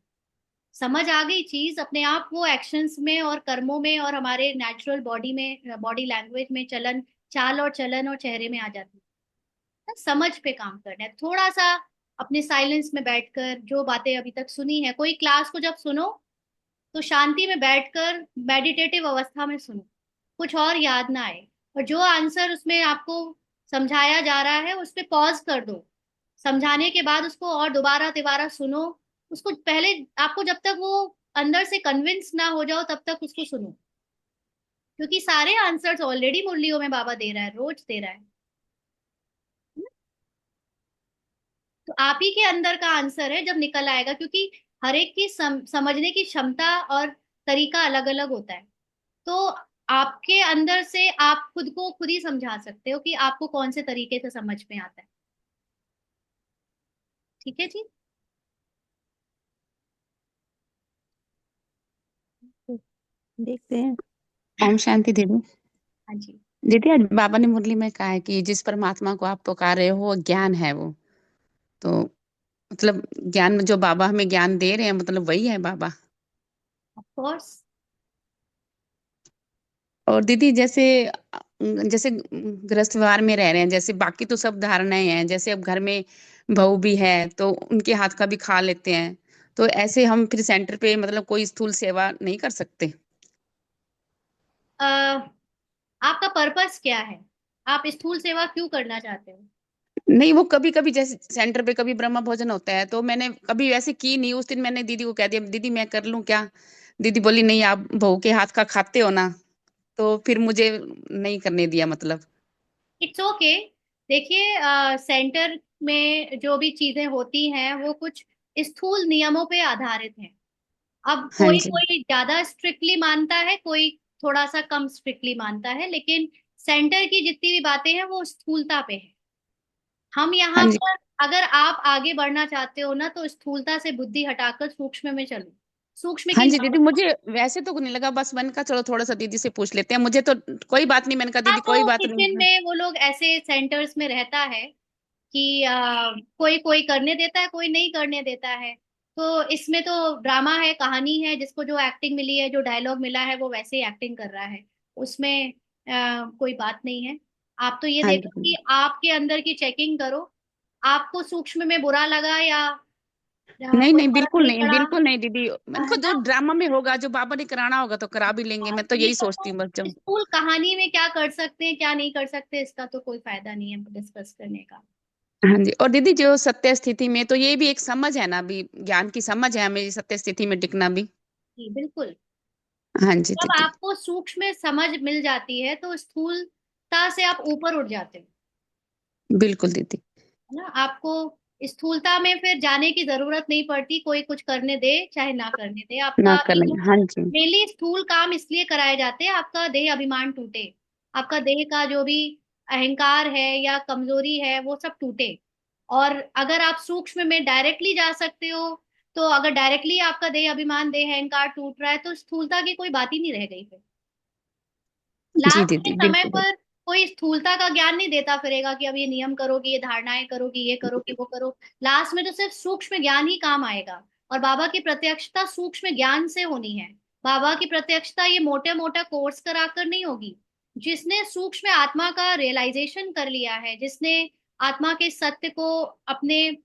समझ आ गई चीज, अपने आप वो एक्शंस में और कर्मों में और हमारे नेचुरल बॉडी में, बॉडी लैंग्वेज में, चलन चाल और चलन और चेहरे में आ जाती है। समझ पे काम करना है थोड़ा सा, अपने साइलेंस में बैठकर जो बातें अभी तक सुनी है, कोई क्लास को जब सुनो तो शांति में बैठकर मेडिटेटिव अवस्था में सुनो, कुछ और याद ना आए, और जो आंसर उसमें आपको समझाया जा रहा है उस पर पॉज कर दो, समझाने के बाद उसको और दोबारा तिबारा सुनो। उसको पहले, आपको जब तक वो अंदर से कन्विंस ना हो जाओ तब तक उसको सुनो, क्योंकि सारे आंसर्स ऑलरेडी मुरलियों में बाबा दे रहा है, रोज दे रहा है। तो आप ही के अंदर का आंसर है जब निकल आएगा, क्योंकि हर एक की समझने की क्षमता और तरीका अलग अलग होता है। तो आपके अंदर से आप खुद को खुद ही समझा सकते हो कि आपको कौन से तरीके से समझ में आता है। ठीक है जी। देखते हैं। ओम शांति दीदी। हाँ जी। दीदी आज बाबा ने मुरली में कहा है कि जिस परमात्मा को आप पुकार रहे हो वो ज्ञान है वो, तो मतलब ज्ञान में जो बाबा हमें ज्ञान दे रहे हैं मतलब वही है बाबा। Of course. और दीदी जैसे जैसे गृहस्थ व्यवहार में रह रहे हैं, जैसे बाकी तो सब धारणाएं हैं, जैसे अब घर में बहू भी है तो उनके हाथ का भी खा लेते हैं, तो ऐसे हम फिर सेंटर पे मतलब कोई स्थूल सेवा नहीं कर सकते? आपका पर्पस क्या है? आप स्थूल सेवा क्यों करना चाहते हो? नहीं, वो कभी कभी जैसे सेंटर पे कभी ब्रह्म भोजन होता है तो मैंने कभी वैसे की नहीं, उस दिन मैंने दीदी को कह दिया दीदी मैं कर लूं क्या? दीदी बोली नहीं, आप बहू के हाथ का खाते हो ना, तो फिर मुझे नहीं करने दिया मतलब। It's okay. देखिए, सेंटर में जो भी चीजें होती हैं वो कुछ स्थूल नियमों पे आधारित हैं। अब हाँ कोई जी। कोई ज्यादा स्ट्रिक्टली मानता है, कोई थोड़ा सा कम स्ट्रिक्टली मानता है, लेकिन सेंटर की जितनी भी बातें हैं वो स्थूलता पे है। हम हाँ यहाँ जी। पर, अगर आप आगे बढ़ना चाहते हो ना तो स्थूलता से बुद्धि हटाकर सूक्ष्म में चलो। सूक्ष्म हाँ की जी दीदी, मुझे वैसे तो नहीं लगा, बस मैंने कहा चलो थोड़ा सा दीदी से पूछ लेते हैं, मुझे तो कोई बात नहीं, मैंने कहा हाँ, दीदी कोई तो बात किचन नहीं। में वो लोग ऐसे सेंटर्स में रहता है कि कोई कोई करने देता है, कोई नहीं करने देता है। तो इसमें तो ड्रामा है, कहानी है, जिसको जो एक्टिंग मिली है, जो डायलॉग मिला है वो वैसे ही एक्टिंग कर रहा है, उसमें कोई बात नहीं है। आप तो ये हाँ देखो जी। कि आपके अंदर की चेकिंग करो, आपको सूक्ष्म में बुरा लगा या नहीं कोई नहीं, फर्क बिल्कुल नहीं नहीं, पड़ा, बिल्कुल नहीं दीदी, मैंने कहा है जो ना? ड्रामा में होगा, जो बाबा ने कराना होगा तो करा भी लेंगे, मैं तो ये यही तो सोचती हूँ बस जब। स्कूल कहानी में क्या कर सकते हैं क्या नहीं कर सकते, इसका तो कोई फायदा नहीं है डिस्कस करने का। हाँ जी। और दीदी जो सत्य स्थिति में, तो ये भी एक समझ है ना, भी ज्ञान की समझ है हमें सत्य स्थिति में टिकना भी। जी बिल्कुल। हाँ जी जब दीदी। आपको सूक्ष्म में समझ मिल जाती है तो स्थूलता से आप ऊपर उठ जाते हो, बिल्कुल दीदी। है ना? आपको स्थूलता में फिर जाने की जरूरत नहीं पड़ती, कोई कुछ करने दे चाहे ना करने दे, ना आपका करेंगे, हाँ जी। मेनली स्थूल काम इसलिए कराए जाते हैं, आपका देह अभिमान टूटे, आपका देह का जो भी अहंकार है या कमजोरी है वो सब टूटे। और अगर आप सूक्ष्म में डायरेक्टली जा सकते हो, तो अगर डायरेक्टली आपका देह अभिमान, देह अहंकार टूट रहा है तो स्थूलता की कोई बात ही नहीं रह गई फिर। जी लास्ट के दीदी समय बिल्कुल दीदी। पर कोई स्थूलता का ज्ञान नहीं देता फिरेगा कि अब ये नियम करोगी, ये धारणाएं करोगी, ये करोगी, वो करो। लास्ट में तो सिर्फ सूक्ष्म ज्ञान ही काम आएगा, और बाबा की प्रत्यक्षता सूक्ष्म ज्ञान से होनी है। बाबा की प्रत्यक्षता ये मोटे मोटा कोर्स कराकर नहीं होगी। जिसने सूक्ष्म आत्मा का रियलाइजेशन कर लिया है, जिसने आत्मा के सत्य को अपने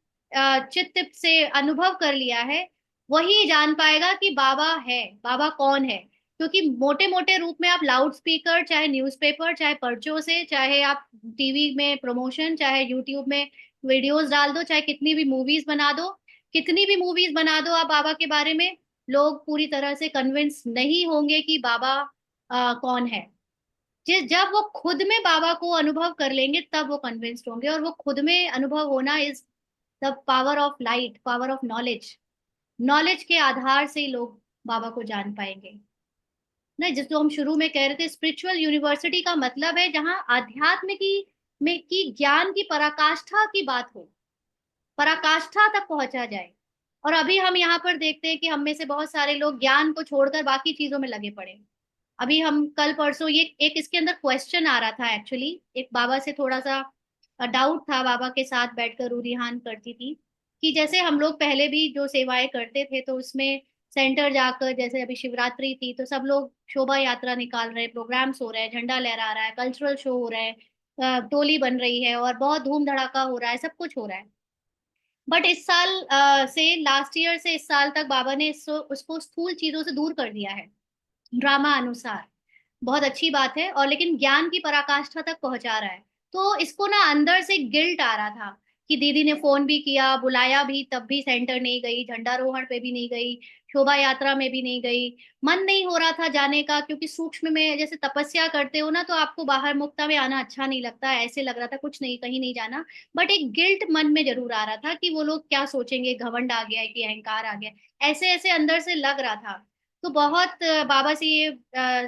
चित्त से अनुभव कर लिया है, वही जान पाएगा कि बाबा है, बाबा कौन है। क्योंकि मोटे मोटे रूप में आप लाउड स्पीकर, चाहे न्यूज़पेपर, चाहे पर्चों से, चाहे आप टीवी में प्रमोशन, चाहे यूट्यूब में वीडियोस डाल दो, चाहे कितनी भी मूवीज बना दो, कितनी भी मूवीज बना दो आप बाबा के बारे में, लोग पूरी तरह से कन्विंस नहीं होंगे कि बाबा कौन है। जब वो खुद में बाबा को अनुभव कर लेंगे तब वो कन्विंस्ड होंगे, और वो खुद में अनुभव होना is the power of light, power of knowledge. Knowledge के आधार से ही लोग बाबा को जान पाएंगे ना। जिसको हम शुरू में कह रहे थे, स्पिरिचुअल यूनिवर्सिटी का मतलब है जहां आध्यात्म की ज्ञान की पराकाष्ठा की बात हो, पराकाष्ठा तक पहुंचा जाए। और अभी हम यहाँ पर देखते हैं कि हम में से बहुत सारे लोग ज्ञान को छोड़कर बाकी चीजों में लगे पड़े। अभी हम कल परसों ये एक इसके अंदर क्वेश्चन आ रहा था एक्चुअली, एक बाबा से थोड़ा सा डाउट था, बाबा के साथ बैठकर रूरिहान करती थी कि जैसे हम लोग पहले भी जो सेवाएं करते थे तो उसमें सेंटर जाकर, जैसे अभी शिवरात्रि थी तो सब लोग शोभा यात्रा निकाल रहे हैं, प्रोग्राम्स हो रहे हैं, झंडा लहरा रहा है, कल्चरल शो हो रहा है, टोली बन रही है और बहुत धूम धड़ाका हो रहा है, सब कुछ हो रहा है। बट इस साल से, लास्ट ईयर से इस साल तक बाबा ने उसको स्थूल चीजों से दूर कर दिया है, ड्रामा अनुसार। बहुत अच्छी बात है, और लेकिन ज्ञान की पराकाष्ठा तक पहुंचा रहा है। तो इसको ना अंदर से गिल्ट आ रहा था कि दीदी ने फोन भी किया, बुलाया भी, तब भी सेंटर नहीं गई, झंडारोहण पे भी नहीं गई, शोभा यात्रा में भी नहीं गई। मन नहीं हो रहा था जाने का, क्योंकि सूक्ष्म में जैसे तपस्या करते हो ना तो आपको बाहर मुक्ता में आना अच्छा नहीं लगता, ऐसे लग रहा था कुछ नहीं, कहीं नहीं जाना। बट एक गिल्ट मन में जरूर आ रहा था कि वो लोग क्या सोचेंगे, घमंड आ गया है कि अहंकार आ गया है, ऐसे ऐसे अंदर से लग रहा था। तो बहुत बाबा से ये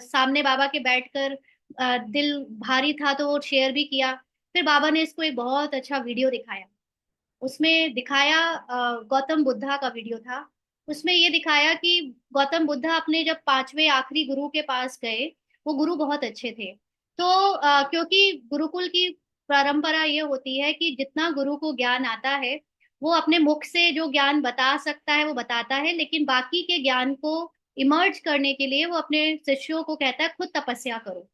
सामने बाबा के बैठकर दिल भारी था, तो वो शेयर भी किया। फिर बाबा ने इसको एक बहुत अच्छा वीडियो दिखाया। उसमें दिखाया गौतम बुद्धा का वीडियो था। उसमें ये दिखाया कि गौतम बुद्धा अपने जब पांचवें आखिरी गुरु के पास गए, वो गुरु बहुत अच्छे थे। तो क्योंकि गुरुकुल की परंपरा ये होती है कि जितना गुरु को ज्ञान आता है वो अपने मुख से जो ज्ञान बता सकता है वो बताता है, लेकिन बाकी के ज्ञान को इमर्ज करने के लिए वो अपने शिष्यों को कहता है खुद तपस्या करो,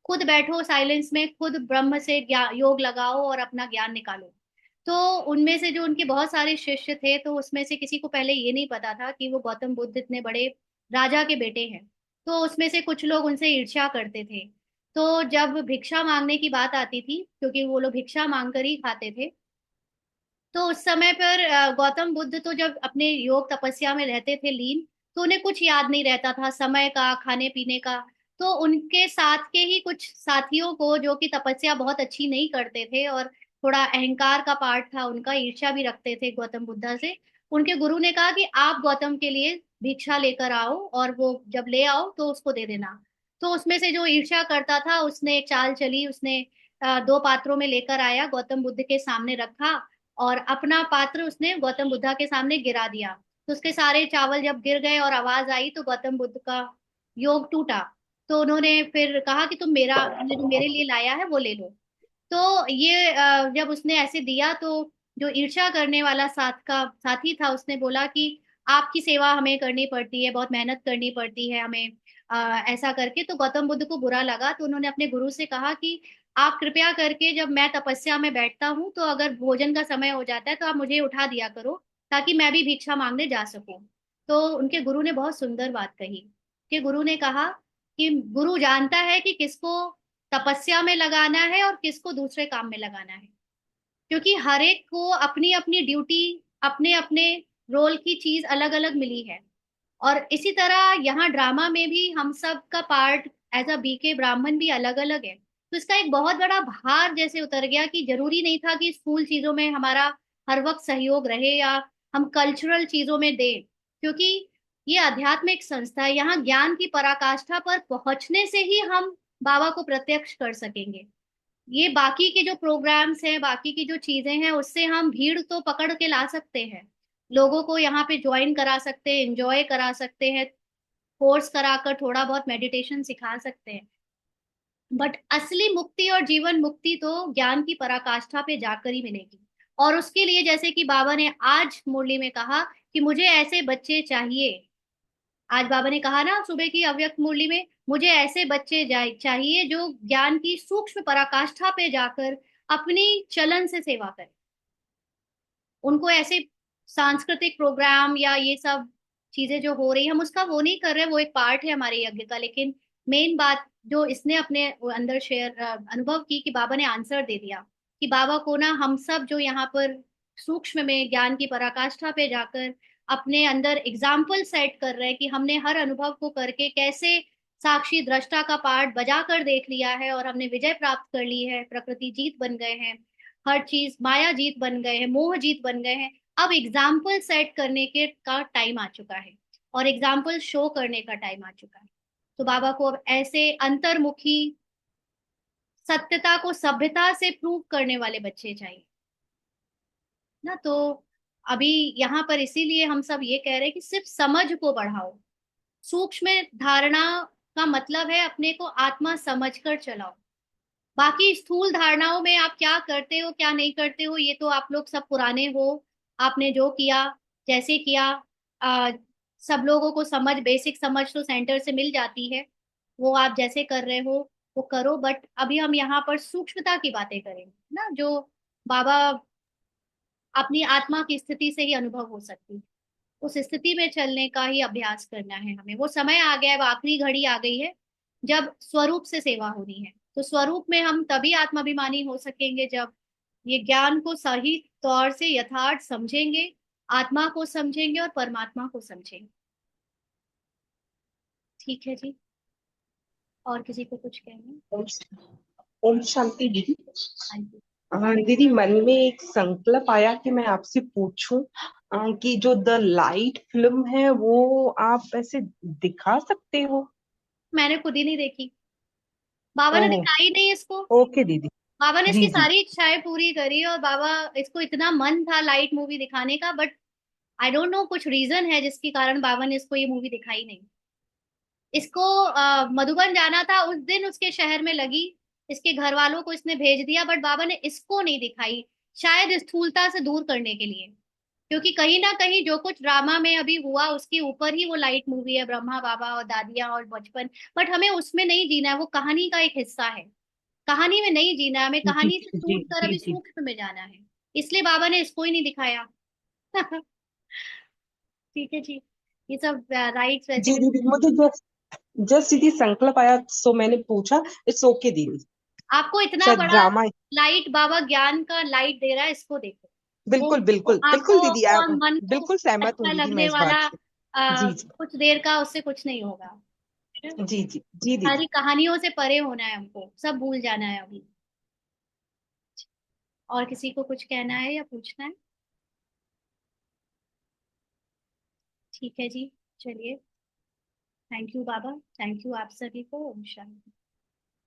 खुद बैठो साइलेंस में, खुद ब्रह्म से योग लगाओ और अपना ज्ञान निकालो। तो उनमें से जो उनके बहुत सारे शिष्य थे, तो उसमें से किसी को पहले ये नहीं पता था कि वो गौतम बुद्ध इतने बड़े राजा के बेटे हैं। तो उसमें से कुछ लोग उनसे ईर्ष्या करते थे। तो जब भिक्षा मांगने की बात आती थी, क्योंकि वो लोग भिक्षा मांग कर ही खाते थे, तो उस समय पर गौतम बुद्ध तो जब अपने योग तपस्या में रहते थे लीन, तो उन्हें कुछ याद नहीं रहता था समय का, खाने पीने का। तो उनके साथ के ही कुछ साथियों को जो कि तपस्या बहुत अच्छी नहीं करते थे और थोड़ा अहंकार का पार्ट था उनका, ईर्ष्या भी रखते थे गौतम बुद्धा से, उनके गुरु ने कहा कि आप गौतम के लिए भिक्षा लेकर आओ और वो जब ले आओ तो उसको दे देना। तो उसमें से जो ईर्ष्या करता था उसने एक चाल चली, उसने दो पात्रों में लेकर आया, गौतम बुद्ध के सामने रखा और अपना पात्र उसने गौतम बुद्धा के सामने गिरा दिया। तो उसके सारे चावल जब गिर गए और आवाज आई तो गौतम बुद्ध का योग टूटा। तो उन्होंने फिर कहा कि तुमने जो मेरे लिए लाया है वो ले लो। तो ये जब उसने ऐसे दिया तो जो ईर्ष्या करने वाला साथी था उसने बोला कि आपकी सेवा हमें करनी पड़ती है, बहुत मेहनत करनी पड़ती है हमें, ऐसा करके। तो गौतम बुद्ध को बुरा लगा, तो उन्होंने अपने गुरु से कहा कि आप कृपया करके जब मैं तपस्या में बैठता हूँ तो अगर भोजन का समय हो जाता है तो आप मुझे उठा दिया करो, ताकि मैं भी भिक्षा मांगने जा सकूं। तो उनके गुरु ने बहुत सुंदर बात कही कि गुरु ने कहा कि गुरु जानता है कि किसको तपस्या में लगाना है और किसको दूसरे काम में लगाना है, क्योंकि हर एक को अपनी अपनी ड्यूटी, अपने अपने रोल की चीज अलग अलग मिली है। और इसी तरह यहाँ ड्रामा में भी हम सब का पार्ट एज अ बीके ब्राह्मण भी अलग अलग है। तो इसका एक बहुत बड़ा भार जैसे उतर गया कि जरूरी नहीं था कि स्कूल चीजों में हमारा हर वक्त सहयोग रहे या हम कल्चरल चीजों में दें, क्योंकि ये आध्यात्मिक संस्था है, यहाँ ज्ञान की पराकाष्ठा पर पहुंचने से ही हम बाबा को प्रत्यक्ष कर सकेंगे। ये बाकी के जो प्रोग्राम्स हैं, बाकी की जो चीजें हैं, उससे हम भीड़ तो पकड़ के ला सकते हैं, लोगों को यहाँ पे ज्वाइन करा सकते हैं, एंजॉय करा सकते हैं, कोर्स कराकर थोड़ा बहुत मेडिटेशन सिखा सकते हैं। बट असली मुक्ति और जीवन मुक्ति तो ज्ञान की पराकाष्ठा पे जाकर ही मिलेगी। और उसके लिए जैसे कि बाबा ने आज मुरली में कहा कि मुझे ऐसे बच्चे चाहिए, आज बाबा ने कहा ना सुबह की अव्यक्त मुरली में, मुझे ऐसे बच्चे चाहिए जो ज्ञान की सूक्ष्म पराकाष्ठा पे जाकर अपनी चलन से सेवा करें। उनको ऐसे सांस्कृतिक प्रोग्राम या ये सब चीजें जो हो रही, हम उसका वो नहीं कर रहे, वो एक पार्ट है हमारे यज्ञ का, लेकिन मेन बात जो इसने अपने अंदर शेयर अनुभव की कि बाबा ने आंसर दे दिया कि बाबा को ना हम सब जो यहाँ पर सूक्ष्म में ज्ञान की पराकाष्ठा पे जाकर अपने अंदर एग्जाम्पल सेट कर रहे हैं कि हमने हर अनुभव को करके कैसे साक्षी दृष्टा का पार्ट बजा कर देख लिया है और हमने विजय प्राप्त कर ली है, प्रकृति जीत बन गए हैं, हर चीज माया जीत बन गए हैं, मोह जीत बन गए हैं। अब एग्जाम्पल सेट करने के का टाइम आ चुका है और एग्जाम्पल शो करने का टाइम आ चुका है। तो बाबा को अब ऐसे अंतर्मुखी, सत्यता को सभ्यता से प्रूव करने वाले बच्चे चाहिए ना। तो अभी यहाँ पर इसीलिए हम सब ये कह रहे हैं कि सिर्फ समझ को बढ़ाओ। सूक्ष्म धारणा का मतलब है अपने को आत्मा समझकर चलाओ। बाकी स्थूल धारणाओं में आप क्या करते हो क्या नहीं करते हो, ये तो आप लोग सब पुराने हो, आपने जो किया जैसे किया। आ, सब लोगों को समझ, बेसिक समझ तो सेंटर से मिल जाती है, वो आप जैसे कर रहे हो वो करो। बट अभी हम यहाँ पर सूक्ष्मता की बातें करेंगे ना, जो बाबा अपनी आत्मा की स्थिति से ही अनुभव हो सकती है। उस स्थिति में चलने का ही अभ्यास करना है हमें। वो समय आ गया है, वो आखिरी घड़ी आ गई है जब स्वरूप से सेवा होनी है। तो स्वरूप में हम तभी आत्माभिमानी हो सकेंगे जब ये ज्ञान को सही तौर से यथार्थ समझेंगे, आत्मा को समझेंगे और परमात्मा को समझेंगे। ठीक है जी, और किसी को कुछ कहना है? ओम शांति दीदी। हाँ जी। दीदी, मन में एक संकल्प आया कि मैं आपसे पूछूं कि जो द लाइट फिल्म है वो आप ऐसे दिखा सकते हो? मैंने खुद ही नहीं देखी, बाबा ने ओहो, दिखाई नहीं इसको। ओके दीदी। बाबा ने इसकी जी जी। सारी इच्छाएं पूरी करी और बाबा, इसको इतना मन था लाइट मूवी दिखाने का, बट आई डोंट नो कुछ रीजन है जिसके कारण बाबा ने इसको ये मूवी दिखाई नहीं। इसको मधुबन जाना था, उस दिन उसके शहर में लगी, इसके घर वालों को इसने भेज दिया, बट बाबा ने इसको नहीं दिखाई, शायद स्थूलता से दूर करने के लिए। क्योंकि कहीं ना कहीं जो कुछ ड्रामा में अभी हुआ उसके ऊपर ही वो लाइट मूवी है, ब्रह्मा बाबा और दादिया और बचपन। बट हमें उसमें नहीं जीना है, वो कहानी का एक हिस्सा है, कहानी में नहीं जीना है, हमें जी कहानी से जी टूट कर जी अभी जी। सूक्ष्म में जाना है। इसलिए बाबा ने इसको ही नहीं दिखाया। ठीक है जी, ये सब राइट्स वैसे जी भी। दीदी, मुझे जस्ट जस्ट दीदी संकल्प आया, सो मैंने पूछा। इट्स ओके दीदी। आपको इतना शायद बड़ा ड्रामा। लाइट, बाबा ज्ञान का लाइट दे रहा है, इसको देखो। बिल्कुल वो बिल्कुल बिल्कुल आपको दीदी, और मन को बिल्कुल सहमत हूँ अच्छा दीदी मैं लगने इस वाला बात से। जी जी कुछ देर का, उससे कुछ नहीं होगा, है ना? जी जी जी दीदी। सारी कहानियों से परे होना है हमको, सब भूल जाना है अभी। और किसी को कुछ कहना है या पूछना है? ठीक है जी, चलिए। Thank you Baba, thank you आप सभी को। ओम शांति।